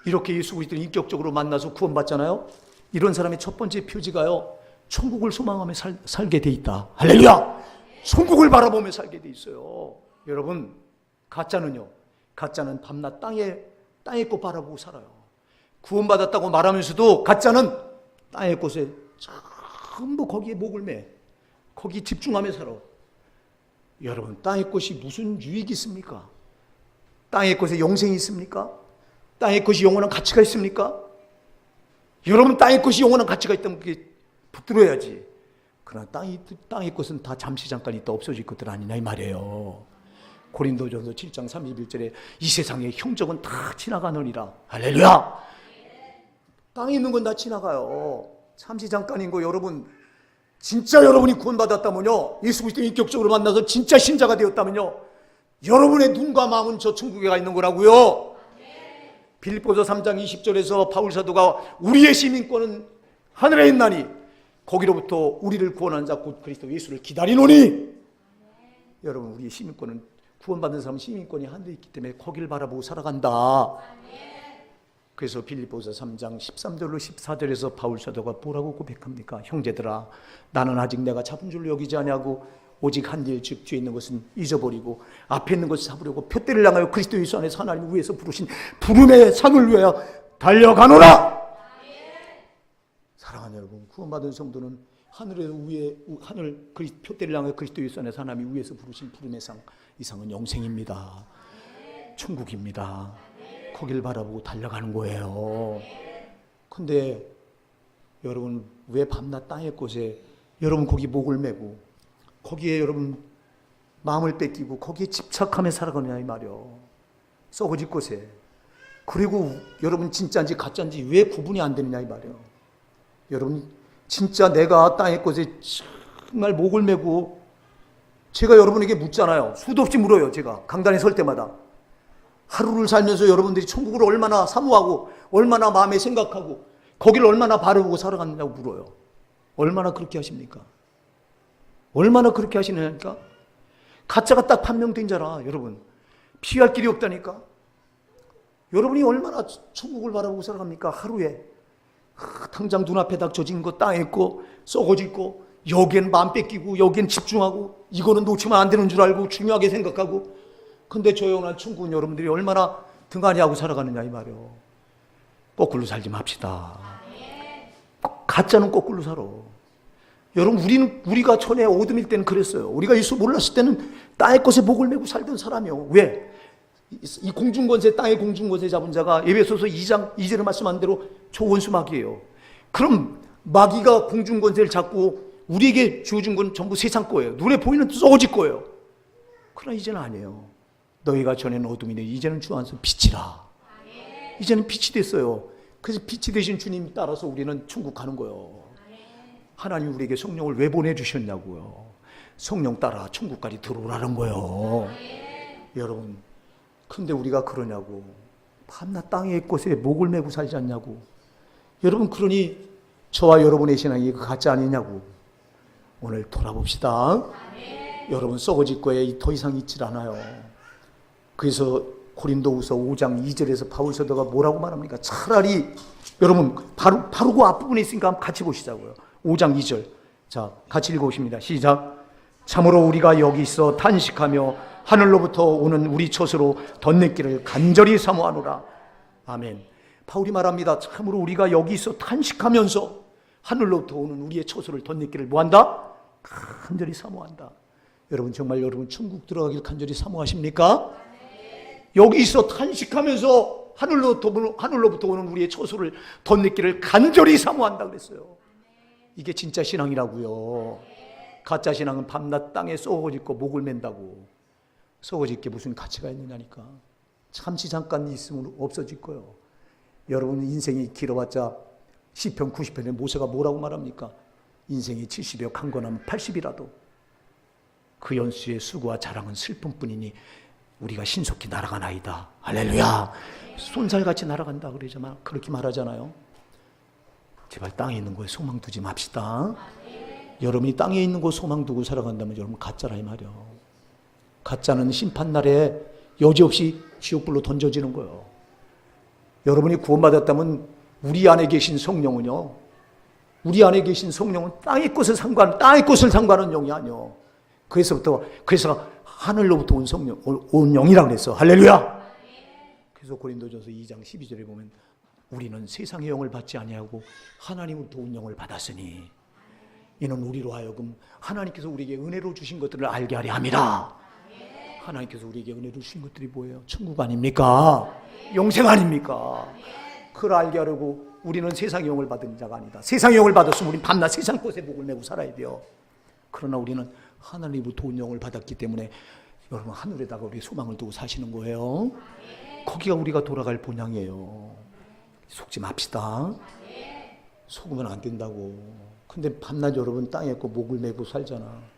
이렇게 예수 그리스도를 인격적으로 만나서 구원받잖아요. 이런 사람의 첫 번째 표지가요, 천국을 소망하며 살게 돼 있다. 할렐루야! 천국을 바라보며 살게 돼 있어요. 여러분, 가짜는요, 가짜는 밤낮 땅의 꽃 바라보고 살아요. 구원받았다고 말하면서도 가짜는 땅의 꽃에 전부 거기에 목을 매, 거기 집중하며 살아. 여러분, 땅의 꽃이 무슨 유익이 있습니까? 땅의 꽃에 영생이 있습니까? 땅의 꽃이 영원한 가치가 있습니까? 여러분, 땅의 꽃이 영원한 가치가 있다면 그게 붙들어야지. 그러나 땅의 꽃은 다 잠시 잠깐 있다 없어질 것들 아니냐 이 말이에요. 고린도전서 7장 31절에 이 세상의 형적은 다 지나가느니라. 할렐루야! 땅에 있는 건 다 지나가요. 잠시 잠깐인 거. 여러분, 진짜 여러분이 구원받았다면요, 예수 그리스도 인격적으로 만나서 진짜 신자가 되었다면요, 여러분의 눈과 마음은 저 천국에 가 있는 거라고요. 빌립보서 3장 20절에서 바울 사도가 우리의 시민권은 하늘에 있나니 거기로부터 우리를 구원한 자 곧 그리스도 예수를 기다리노니. 여러분, 우리의 시민권은, 구원받는 사람은 시민권이 하늘에 있기 때문에 거기를 바라보고 살아간다. 그래서 빌립보서 3장 13절로 14절에서 바울 사도가 뭐라고 고백합니까? 형제들아, 나는 아직 내가 잡은 줄 여기지 아니하고 오직 한 일, 즉 뒤에 있는 것은 잊어버리고 앞에 있는 것을 잡으려고 표대를 향하여 그리스도 예수 안에서 하나님 위에서 부르신 부름의 상을 위하여 달려가노라. 사랑하는 여러분, 구원받은 성도는 하늘 표대를 향하여 그리스도 예수 안에서 하나님 위에서 부르신 부름의 상, 이 상은 영생입니다. 천국입니다. 거길 바라보고 달려가는 거예요. 근데 여러분, 왜 밤낮 땅의 꽃에 여러분 거기 목을 메고 거기에 여러분 마음을 뺏기고 거기에 집착하며 살아가느냐 이 말이요. 썩어질 곳에. 그리고 여러분 진짜인지 가짜인지 왜 구분이 안 되느냐 이 말이요. 여러분, 진짜 내가 땅의 꽃에 정말 목을 메고, 제가 여러분에게 묻잖아요. 수도 없이 물어요. 제가 강단에 설 때마다. 하루를 살면서 여러분들이 천국을 얼마나 사모하고 얼마나 마음에 생각하고 거기를 얼마나 바라보고 살아갔느냐고 물어요. 얼마나 그렇게 하십니까? 얼마나 그렇게 하시느냐니까? 가짜가 딱 판명된 자라. 여러분, 피할 길이 없다니까? 여러분이 얼마나 천국을 바라보고 살아갑니까? 하루에 당장 눈앞에 닥쳐진 거 땅에 있고 썩어져 있고, 여기엔 마음 뺏기고 여기엔 집중하고 이거는 놓치면 안 되는 줄 알고 중요하게 생각하고, 근데 저 영원한 천국은 여러분들이 얼마나 등한히하고 살아가느냐 이 말이요. 거꾸로 살지 맙시다. 가짜는 거꾸로 살아. 여러분, 우리가 천에 오둠일 때는 그랬어요. 우리가 예수 몰랐을 때는 땅의 것에 목을 메고 살던 사람이요. 왜? 이 공중권세, 땅의 공중권세 잡은 자가 에베소서 2장 2절에 말씀한 대로 초원수 마귀예요. 그럼 마귀가 공중권세를 잡고 우리에게 주어진 건 전부 세상 거예요. 눈에 보이는 썩어질 거예요. 그러나 이제는 아니에요. 너희가 전에는 어둠이네, 이제는 주 안에서 빛이라. 이제는 빛이 됐어요. 그래서 빛이 되신 주님 따라서 우리는 천국 가는 거예요. 하나님 우리에게 성령을 왜 보내주셨냐고요. 성령 따라 천국까지 들어오라는 거예요. 여러분, 근데 우리가 그러냐고. 밤낮 땅의 곳에 목을 메고 살지 않냐고. 여러분, 그러니 저와 여러분의 신앙이 그 가짜 아니냐고. 오늘 돌아봅시다. 여러분, 썩어질 거에 더 이상 있질 않아요. 그래서 고린도후서 5장 2절에서 바울 사도가 뭐라고 말합니까? 차라리 여러분 바로 그 앞부분에 있으니까 한번 같이 보시자고요. 5장 2절. 자, 같이 읽어보십니다. 시작. 참으로 우리가 여기 있어 탄식하며 하늘로부터 오는 우리 처소로 덧내기를 간절히 사모하노라. 아멘. 바울이 말합니다. 참으로 우리가 여기 있어 탄식하면서 하늘로부터 오는 우리의 처소를 덧내기를 뭐한다? 간절히 사모한다. 여러분, 정말 여러분 천국 들어가길 간절히 사모하십니까? 여기 있어 탄식하면서 하늘로부터 오는 우리의 처소를 덧내기를 간절히 사모한다 그랬어요. 이게 진짜 신앙이라고요. 가짜 신앙은 밤낮 땅에 썩어질 거 목을 맨다고. 썩어질 게 무슨 가치가 있느냐니까. 잠시 잠깐 있으면 없어질 거예요. 여러분, 인생이 길어봤자 시편 90편에 모세가 뭐라고 말합니까? 인생이 70여 강건하면 80이라도 그 연수의 수고와 자랑은 슬픔뿐이니 우리가 신속히 날아가나이다. 할렐루야. 손살같이 날아간다 그러잖아요. 그렇게 말하잖아요. 제발 땅에 있는 거에 소망 두지 맙시다. 여러분이 땅에 있는 거 소망 두고 살아간다면 여러분 가짜라 이 말이요. 가짜는 심판날에 여지없이 지옥불로 던져지는 거예요. 여러분이 구원받았다면 우리 안에 계신 성령은요, 우리 안에 계신 성령은 땅의 것을 상관하는 영이 아니요. 그래서 하늘로부터 온 성령, 온 영이라고 그랬어. 할렐루야. 그래서 고린도전서 2장 12절에 보면 우리는 세상의 영을 받지 아니하고 하나님으로부터 온 영을 받았으니 이는 우리로 하여금 하나님께서 우리에게 은혜로 주신 것들을 알게 하려 함이라. 하나님께서 우리에게 은혜로 주신 것들이 뭐예요? 천국 아닙니까? 영생 아닙니까? 그걸 알게 하려고 우리는 세상의 영을 받은 자가 아니다. 세상의 영을 받았으면 우리는 밤낮 세상 것에 목을 메고 살아야 돼요. 그러나 우리는 하나님으로부터 온 영을 받았기 때문에 여러분 하늘에다가 우리 소망을 두고 사시는 거예요. 거기가 우리가 돌아갈 본향이에요. 속지 맙시다. 속으면 안 된다고. 근데 밤낮 여러분 땅에 있고 목을 메고 살잖아.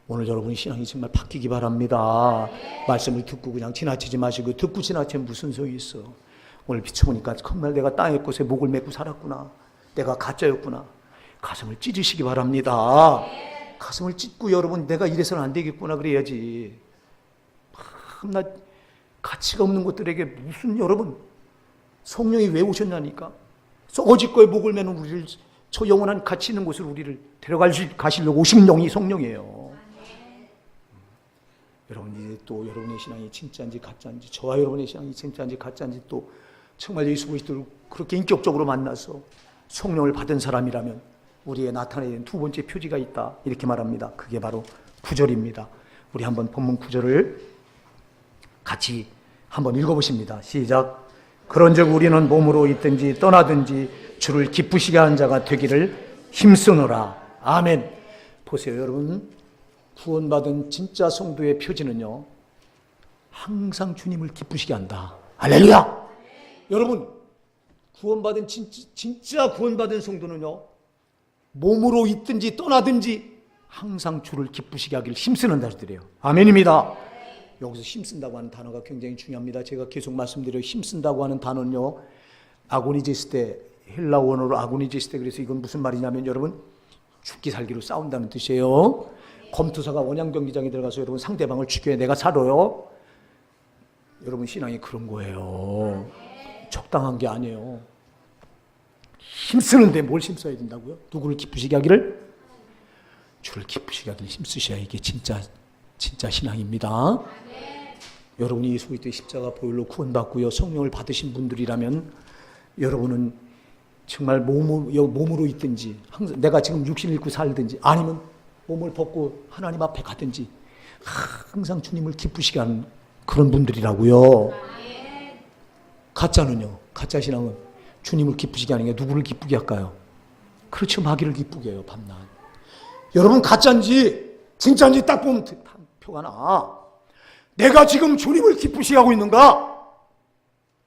오늘 여러분의 신앙이 정말 바뀌기 바랍니다. 말씀을 듣고 그냥 지나치지 마시고, 듣고 지나치면 무슨 소용이 있어. 오늘 비춰보니까 정말 내가 땅의 곳에 목을 메고 살았구나. 내가 가짜였구나. 가슴을 찢으시기 바랍니다. 가슴을 찢고 여러분 내가 이래서는 안 되겠구나 그래야지. 나 가치가 없는 것들에게 무슨 여러분 성령이 왜 오셨냐니까. 썩어질 거에 목을 매는 우리를 저 영원한 가치 있는 곳으로 우리를 데려가시려고 오신 영이 성령이에요. 여러분 이제 또 여러분의 신앙이 진짜인지 가짜인지, 저와 여러분의 신앙이 진짜인지 가짜인지, 또 정말 예수 그리스도를 그렇게 인격적으로 만나서 성령을 받은 사람이라면 우리의 나타내는 두 번째 표지가 있다. 이렇게 말합니다. 그게 바로 9절입니다. 우리 한번 본문 9절을 같이 한번 읽어보십니다. 시작. 그런즉 우리는 몸으로 있든지 떠나든지 주를 기쁘시게 하는 자가 되기를 힘쓰노라. 아멘. 보세요 여러분, 구원받은 진짜 성도의 표지는요 항상 주님을 기쁘시게 한다. 할렐루야. 여러분 구원받은 진짜 구원받은 성도는요 몸으로 있든지 떠나든지 항상 주를 기쁘시게 하기를 힘쓰는 자들이에요. 아멘입니다. 여기서 힘쓴다고 하는 단어가 굉장히 중요합니다. 제가 계속 말씀드려요. 힘쓴다고 하는 단어는요 아고니제스테, 헬라 원어로 아고니제스테. 그래서 이건 무슨 말이냐면 여러분 죽기 살기로 싸운다는 뜻이에요. 검투사가 원양 경기장에 들어가서 여러분 상대방을 죽여야 내가 살아요. 여러분 신앙이 그런 거예요. 적당한 게 아니에요. 힘쓰는데 뭘 힘써야 된다고요? 누구를 기쁘시게 하기를? 주를 기쁘시게 하길 힘쓰셔야 이게 진짜 신앙입니다. 여러분이 예수 그리스도의 십자가 보혈로 구원받고요 성령을 받으신 분들이라면 여러분은 정말 몸으로 있든지 항상 내가 지금 육신을 입고 살든지 아니면 몸을 벗고 하나님 앞에 가든지 항상 주님을 기쁘시게 하는 그런 분들이라고요. 가짜는요, 가짜 신앙은 주님을 기쁘시게 하는 게 누구를 기쁘게 할까요? 그렇죠, 마귀를 기쁘게 해요. 밤낮. 여러분 가짜인지 진짜인지 딱 보면 표가 나. 내가 지금 주님을 기쁘시게 하고 있는가?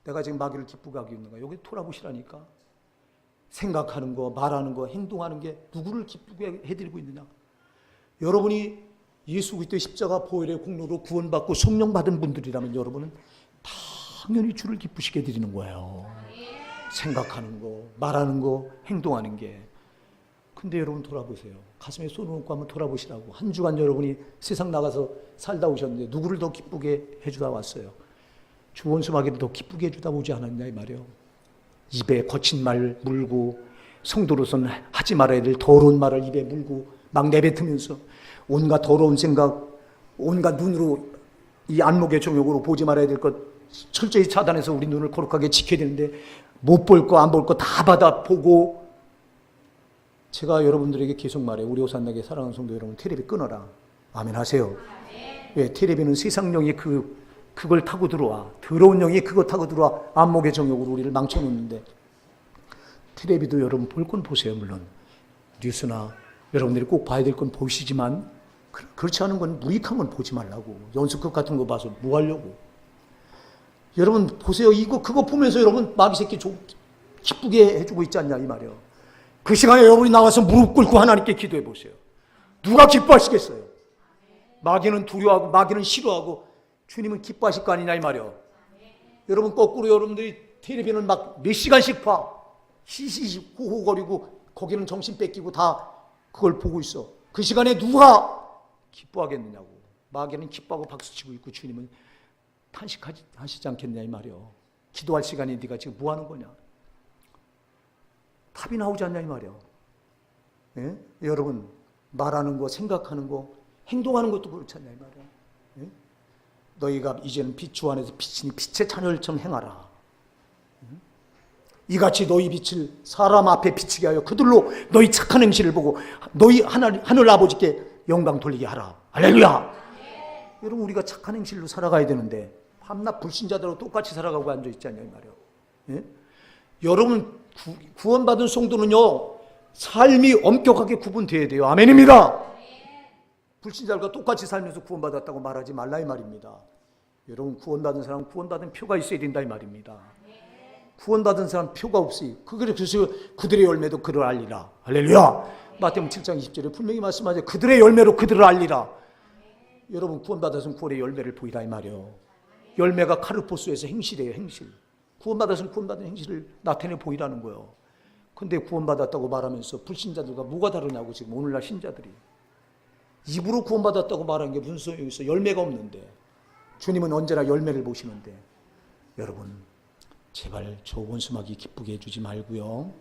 내가 지금 마귀를 기쁘게 하고 있는가? 여기 돌아보시라니까. 생각하는 거, 말하는 거, 행동하는 게 누구를 기쁘게 해드리고 있느냐? 여러분이 예수 그리스도의 십자가 보혈의 공로로 구원받고 성령 받은 분들이라면 여러분은 당연히 주를 기쁘시게 해드리는 거예요. 생각하는 거, 말하는 거, 행동하는 게. 근데 여러분 돌아보세요. 가슴에 손을 얹고 한번 돌아보시라고. 한 주간 여러분이 세상 나가서 살다 오셨는데 누구를 더 기쁘게 해주다 왔어요? 주 원수 마귀를 더 기쁘게 해주다 오지 않았냐 이 말이에요. 입에 거친 말 물고 성도로서는 하지 말아야 될 더러운 말을 입에 물고 막 내뱉으면서 온갖 더러운 생각, 온갖 눈으로 이 안목의 정욕으로 보지 말아야 될 것 철저히 차단해서 우리 눈을 거룩하게 지켜야 되는데 못 볼 거 안 볼 거 다 받아 보고. 제가 여러분들에게 계속 말해요. 우리 오산나게 사랑하는 성도 여러분, 텔레비 끊어라. 아멘 하세요. 왜? 텔레비는 세상 영이 그걸 타고 들어와. 더러운 영이 그거 타고 들어와. 안목의 정욕으로 우리를 망쳐놓는데 텔레비도 여러분 볼 건 보세요. 물론 뉴스나 여러분들이 꼭 봐야 될 건 보시지만 그렇지 않은 건 무익한 건 보지 말라고. 연습극 같은 거 봐서 뭐 하려고. 여러분 보세요. 그거 보면서 여러분 마귀 새끼 기쁘게 해주고 있지 않냐 이 말이에요. 그 시간에 여러분이 나와서 무릎 꿇고 하나님께 기도해 보세요. 누가 기뻐하시겠어요? 마귀는 두려워하고 마귀는 싫어하고 주님은 기뻐하실 거 아니냐 이 말이에요. 여러분 거꾸로 여러분들이 텔레비는 막 몇 시간씩 봐. 히히히 호호거리고 거기는 정신 뺏기고 다 그걸 보고 있어. 그 시간에 누가 기뻐하겠느냐고. 마귀는 기뻐하고 박수치고 있고 주님은 탄식하시지 않겠냐 이 말이에요. 기도할 시간에 네가 지금 뭐 하는 거냐. 답이 나오지 않냐 이 말이에요. 예? 여러분 말하는 거, 생각하는 거, 행동하는 것도 그렇지 않냐 이 말이에요. 예? 너희가 이제는 빛 주 안에서 빛이니 빛의 자녀들처럼 행하라. 이같이 너희 빛을 사람 앞에 비치게 하여 그들로 너희 착한 행실을 보고 너희 하늘 아버지께 영광 돌리게 하라. 할렐루야. 여러분 우리가 착한 행실로 살아가야 되는데 밤낮 불신자들하고 똑같이 살아가고 앉아있지 않냐 이 말이에요. 예? 여러분 구원받은 성도는요 삶이 엄격하게 구분돼야 돼요. 아멘입니다. 불신자들과 똑같이 살면서 구원받았다고 말하지 말라 이 말입니다. 여러분 구원받은 사람은 구원받은 표가 있어야 된다 이 말입니다. 구원받은 사람 표가 없이 그래서 그들의 열매도 그를 알리라. 할렐루야. 마태복음 7장 20절에 분명히 말씀하죠. 그들의 열매로 그들을 알리라. 여러분 구원받았으면 구원의 열매를 보이라 이 말이에요. 열매가 카르포스에서 행실이에요. 행실. 구원받았으면 구원받은 행실을 나타내 보이라는 거예요. 근데 구원받았다고 말하면서 불신자들과 뭐가 다르냐고 지금 오늘날 신자들이. 입으로 구원받았다고 말하는 게 무슨 소용이 있어. 열매가 없는데. 주님은 언제나 열매를 보시는데. 여러분 제발 저 원수마귀 기쁘게 해주지 말고요.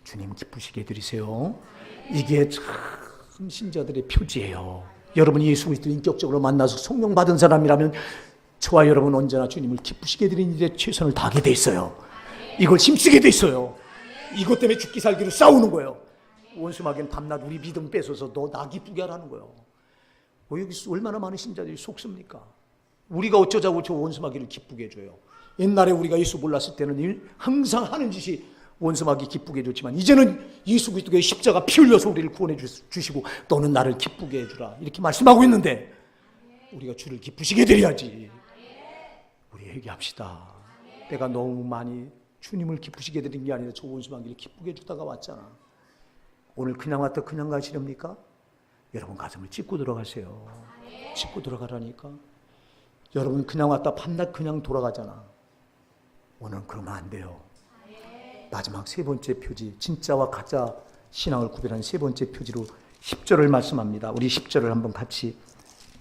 주님 기쁘시게 해드리세요. 이게 참 신자들의 표지예요. 여러분이 예수 그리스도를 인격적으로 만나서 성령 받은 사람이라면 저와 여러분 언제나 주님을 기쁘시게 해드리는 일에 최선을 다하게 돼 있어요. 이걸 힘쓰게 돼 있어요. 이것 때문에 죽기 살기로 싸우는 거예요. 원수마귀는 밤낮 우리 믿음 뺏어서 너 나 기쁘게 하라는 거예요. 여기 얼마나 많은 신자들이 속습니까? 우리가 어쩌자고 저 원수마귀를 기쁘게 해줘요. 옛날에 우리가 예수 몰랐을 때는 항상 하는 짓이 원수마귀 기쁘게 해줬지만 이제는 예수 그리스도의 십자가 피 흘려서 우리를 구원해 주시고 너는 나를 기쁘게 해주라 이렇게 말씀하고 있는데 우리가 주를 기쁘시게 해드려야지. 우리 회개합시다. 내가 너무 많이 주님을 기쁘시게 해드린 게 아니라 저 원수마귀를 기쁘게 해주다가 왔잖아. 오늘 그냥 왔다 그냥 가시렵니까? 여러분 가슴을 찢고 들어가세요. 찢고 들어가라니까. 여러분 그냥 왔다 밤낮 그냥 돌아가잖아. 오늘은 그러면 안 돼요. 마지막 세 번째 표지, 진짜와 가짜 신앙을 구별하는 세 번째 표지로 10절을 말씀합니다. 우리 10절을 한번 같이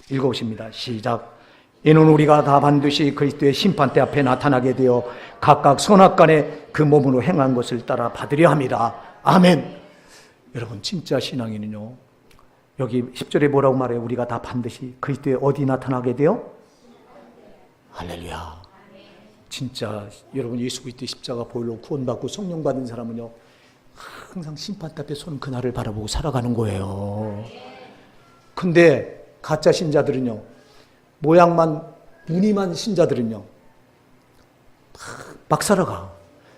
읽어보십니다. 시작. 이는 우리가 다 반드시 그리스도의 심판대 앞에 나타나게 되어 각각 선악간에 그 몸으로 행한 것을 따라 받으려 합니다. 아멘. 여러분 진짜 신앙인은요, 여기 10절에 뭐라고 말해요? 우리가 다 반드시 그리스도에 어디 나타나게 돼요? 할렐루야. 진짜 여러분 예수 그리스도의 십자가 보혈로 구원받고 성령 받은 사람은요 항상 심판대 앞에 서는 그날을 바라보고 살아가는 거예요. 근데 가짜 신자들은요, 모양만 무늬만 신자들은요 막 살아가.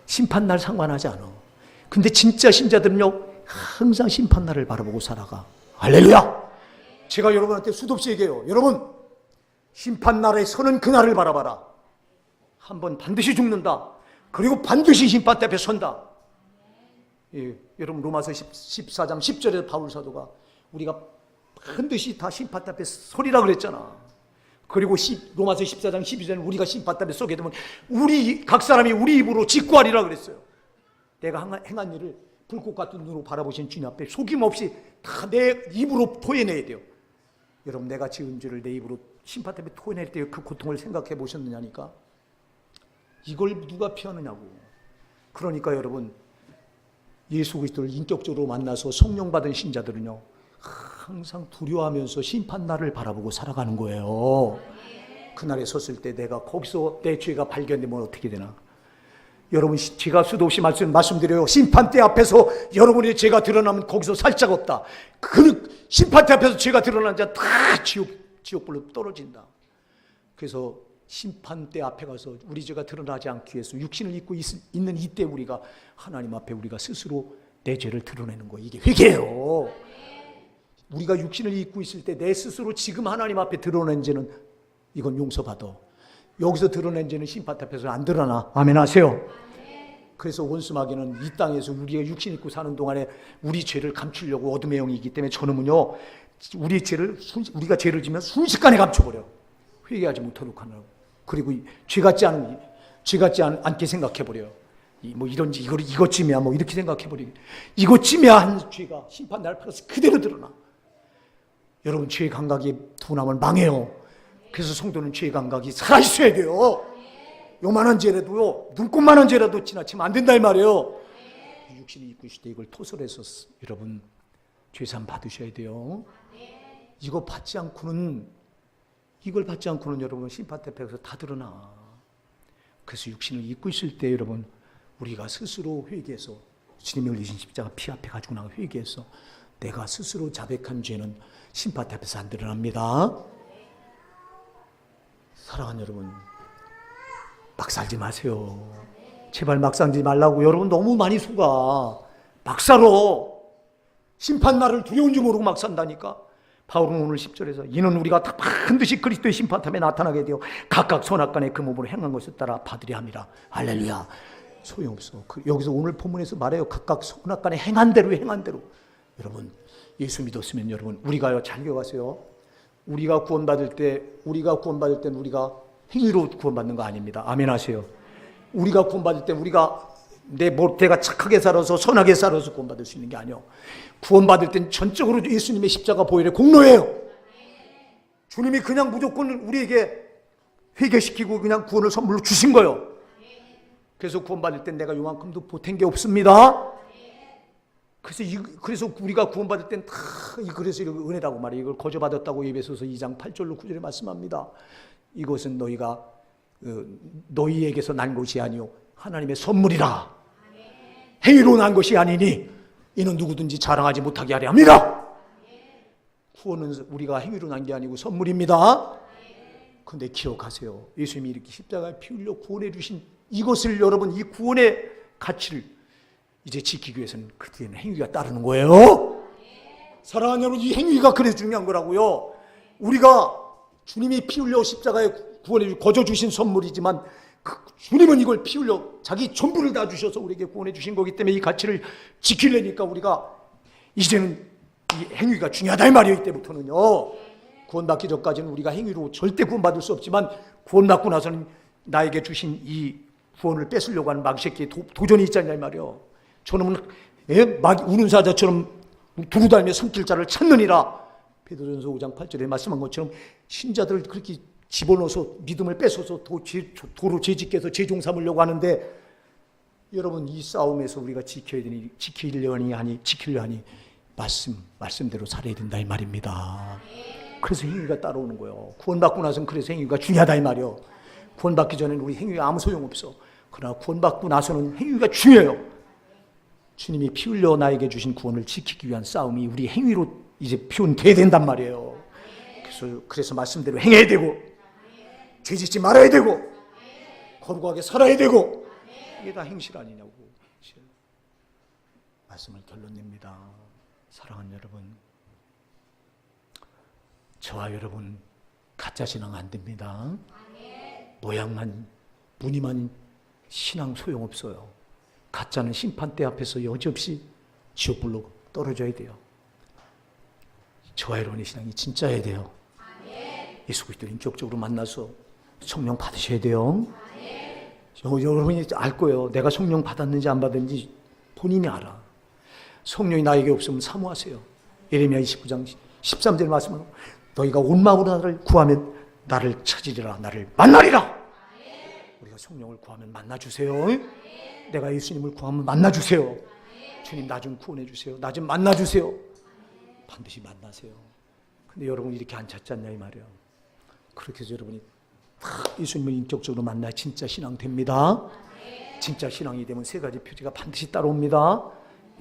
심판날 상관하지 않아. 근데 진짜 신자들은요 항상 심판날을 바라보고 살아가. 할렐루야. 제가 여러분한테 수도없이 얘기해요. 여러분 심판날에 서는 그날을 바라봐라. 한번 반드시 죽는다. 그리고 반드시 심판대 앞에 선다. 예, 여러분 로마서 14장 10절에 바울 사도가 우리가 반드시 다 심판대 앞에 서리라 그랬잖아. 그리고 로마서 14장 12절에 우리가 심판대 앞에 서게 되면 우리 각 사람이 우리 입으로 직구하리라 그랬어요. 내가 행한 일을 불꽃 같은 눈으로 바라보신 주님 앞에 속임없이 다 내 입으로 토해내야 돼요. 여러분 내가 지은 죄를 내 입으로 심판대 앞에 토해낼 때 그 고통을 생각해 보셨느냐니까. 이걸 누가 피하느냐고. 그러니까 여러분 예수 그리스도를 인격적으로 만나서 성령 받은 신자들은요 항상 두려워하면서 심판날을 바라보고 살아가는 거예요. 그날에 섰을 때 내가 거기서 내 죄가 발견되면 어떻게 되나. 여러분 제가 수도 없이 말씀드려요. 심판대 앞에서 여러분의 죄가 드러나면 거기서 살짝 없다. 그 심판대 앞에서 죄가 드러난 자 다 지옥불로 떨어진다. 그래서 심판대 앞에 가서 우리 죄가 드러나지 않기 위해서 육신을 입고 있는 이때 우리가 하나님 앞에 우리가 스스로 내 죄를 드러내는 거예요. 이게 회개예요. 우리가 육신을 입고 있을 때 내 스스로 지금 하나님 앞에 드러낸 죄는 이건 용서받아. 여기서 드러낸 죄는 심판대 앞에서 안 드러나. 아멘 하세요. 그래서 원수마귀는 이 땅에서 우리가 육신 입고 사는 동안에 우리 죄를 감추려고 어둠의 영이기 때문에 저놈은요 우리가 죄를 지면 순식간에 감춰버려. 회개하지 못하도록 하느라고. 그리고 죄 같지 않게 생각해버려요. 뭐 이런지 이것쯤이야 뭐 이렇게 생각해버리고 이것쯤이야 한 죄가 심판날 앞에서 그대로 드러나. 여러분 죄의 감각이 둔하면 망해요. 그래서 성도는 죄의 감각이 살아있어야 돼요. 요만한 죄라도요 눈곱만한 죄라도 지나치면 안 된다 이 말이에요. 육신이 입고 있을 때 이걸 토설해서 여러분 죄산 받으셔야 돼요. 이걸 받지 않고는 여러분 심판대 앞에서 다 드러나. 그래서 육신을 입고 있을 때 여러분 우리가 스스로 회개해서 주님이 흘리신 십자가 피 앞에 가지고 나가 회개해서 내가 스스로 자백한 죄는 심판대 앞에서 안 드러납니다. 사랑하는 여러분 막 살지 마세요. 제발 막 살지 말라고. 여러분 너무 많이 속아. 막 살아. 심판날을 두려운 줄 모르고 막 산다니까. 바울은 오늘 10절에서 이는 우리가 다 반드시 그리스도의 심판함에 나타나게 되어 각각 선악간에 그 몸으로 행한 것을 따라 받으려 함이라. 할렐루야. 소용없어. 여기서 오늘 본문에서 말해요. 각각 선악간에 행한 대로. 여러분 예수 믿었으면 여러분 우리가요 잘 기억하세요. 우리가 구원받을 때는 우리가 행위로 구원받는 거 아닙니다. 아멘 하세요. 우리가 구원받을 때 우리가 내가 착하게 살아서 선하게 살아서 구원받을 수 있는 게 아니에요. 구원받을 땐 전적으로 예수님의 십자가 보혈의 공로예요. 주님이 그냥 무조건 우리에게 회개시키고 그냥 구원을 선물로 주신 거예요. 그래서 구원받을 땐 내가 요만큼도 보탠 게 없습니다. 그래서 우리가 구원받을 땐 다 그래서 이거 은혜라고 말이에요. 이걸 거저받았다고 에베소서 2장 8절로 9절에 말씀합니다. 이것은 너희가 너희에게서 난 것이 아니요 하나님의 선물이라. 행위로 난 것이 아니니 이는 누구든지 자랑하지 못하게 하려 합니다. 구원은 우리가 행위로 난 게 아니고 선물입니다. 그런데 기억하세요. 예수님이 이렇게 십자가에 피 흘려 구원해 주신 이것을 여러분 이 구원의 가치를 이제 지키기 위해서는 그 뒤에는 행위가 따르는 거예요. 사랑하는 여러분 이 행위가 그래서 중요한 거라고요. 우리가 주님이 피 흘려 십자가에 구원해 거저 주신 선물이지만 주님은 이걸 피 흘려 자기 전부를 다 주셔서 우리에게 구원해 주신 거기 때문에 이 가치를 지키려니까 우리가 이제는 이 행위가 중요하다 이 말이에요. 이때부터는요. 구원받기 전까지는 우리가 행위로 절대 구원받을 수 없지만 구원받고 나서는 나에게 주신 이 구원을 뺏으려고 하는 마귀새끼의 도전이 있잖냐 이 말이에요. 저놈은 우는 사자처럼 두루 다니며 숨길 자를 찾느니라. 베드로전서 5장 8절에 말씀한 것처럼 신자들을 그렇게 집어넣어서 믿음을 뺏어서 도로 죄짓게 해서 죄종 삼으려고 하는데 여러분 이 싸움에서 우리가 지키려 하니 말씀대로 살아야 된다 이 말입니다. 그래서 행위가 따라오는 거예요. 구원받고 나서는 그래서 행위가 중요하다 이 말이에요. 구원받기 전에는 우리 행위가 아무 소용없어. 그러나 구원받고 나서는 행위가 중요해요. 주님이 피 흘려 나에게 주신 구원을 지키기 위한 싸움이 우리 행위로 이제 표현돼야 된단 말이에요. 그래서 말씀대로 행해야 되고, 죄짓지 말아야 되고, 거룩하게 살아야 되고, 이게 다 행실 아니냐고 말씀을 결론 냅니다. 사랑하는 여러분, 저와 여러분 가짜 신앙 안 됩니다. 모양만 무늬만 신앙 소용없어요. 가짜는 심판대 앞에서 여지없이 지옥불로 떨어져야 돼요. 저와 여러분의 신앙이 진짜여야 돼요. 예수 그리스도를 인격적으로 만나서 성령 받으셔야 돼요. 여러분이 알 거예요. 내가 성령 받았는지 안 받았는지 본인이 알아. 성령이 나에게 없으면 사모하세요. 예레미야 29장 13절 말씀은 너희가 온 마음으로 나를 구하면 나를 찾으리라, 나를 만나리라. 우리가 성령을 구하면 만나주세요. 내가 예수님을 구하면 만나주세요. 주님 나 좀 구원해 주세요. 나 좀 만나주세요. 반드시 만나세요. 근데 여러분 이렇게 안 찾지 않냐 이 말이에요. 그렇게 해서 여러분이 예수님을 인격적으로 만나야 진짜 신앙 됩니다. 진짜 신앙이 되면 세 가지 표지가 반드시 따라옵니다.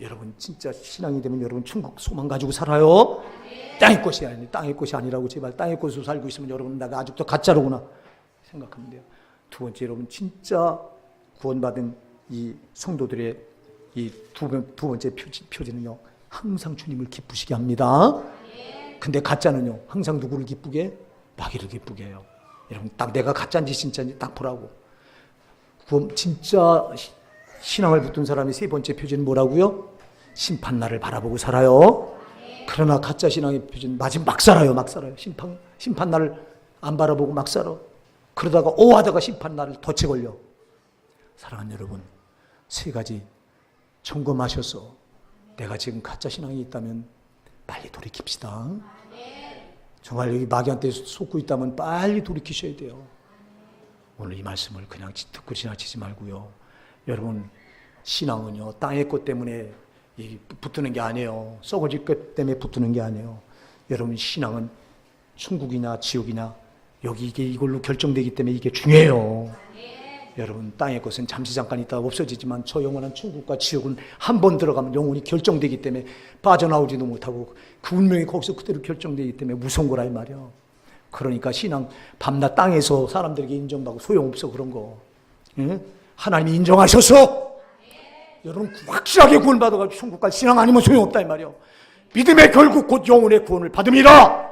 여러분 진짜 신앙이 되면 여러분 천국 소망 가지고 살아요. 땅의 것이 아니 땅의 것이 아니라고 제발 땅의 것으로 살고 있으면 여러분 내가 아직도 가짜로구나 생각하면 돼요. 두 번째 여러분 진짜 구원받은 이 성도들의 이 두 번째 표지는요 항상 주님을 기쁘시게 합니다. 근데 가짜는요 항상 누구를 기쁘게? 마귀를 기쁘게 해요. 여러분 딱 내가 가짜인지 진짜인지 딱 보라고. 진짜 신앙을 붙든 사람이 세 번째 표지는 뭐라고요? 심판날을 바라보고 살아요. 그러나 가짜 신앙의 표지는 막 살아요. 심판날을 안 바라보고 막 살아. 그러다가 하다가 심판날을 덫에 걸려. 사랑하는 여러분 세 가지 점검하셔서 내가 지금 가짜 신앙이 있다면 빨리 돌이킵시다. 정말 여기 마귀한테 속고 있다면 빨리 돌이키셔야 돼요. 오늘 이 말씀을 그냥 듣고 지나치지 말고요. 여러분 신앙은요 땅의 것 때문에 붙드는 게 아니에요. 썩어질 것 때문에 붙드는 게 아니에요. 여러분 신앙은 천국이냐 지옥이냐 이게 이걸로 결정되기 때문에 이게 중요해요. 여러분 땅의 것은 잠시 잠깐 있다가 없어지지만 저 영원한 천국과 지옥은 한 번 들어가면 영원히 결정되기 때문에 빠져나오지도 못하고 그 운명이 거기서 그대로 결정되기 때문에 무서운 거라 이 말이야. 그러니까 신앙 밤낮 땅에서 사람들에게 인정받고 소용없어 그런 거. 예? 하나님이 인정하셔서 여러분 확실하게 구원받아가지고 천국 갈 신앙 아니면 소용없다 이 말이야. 믿음의 결국 곧 영혼의 구원을 받습니다.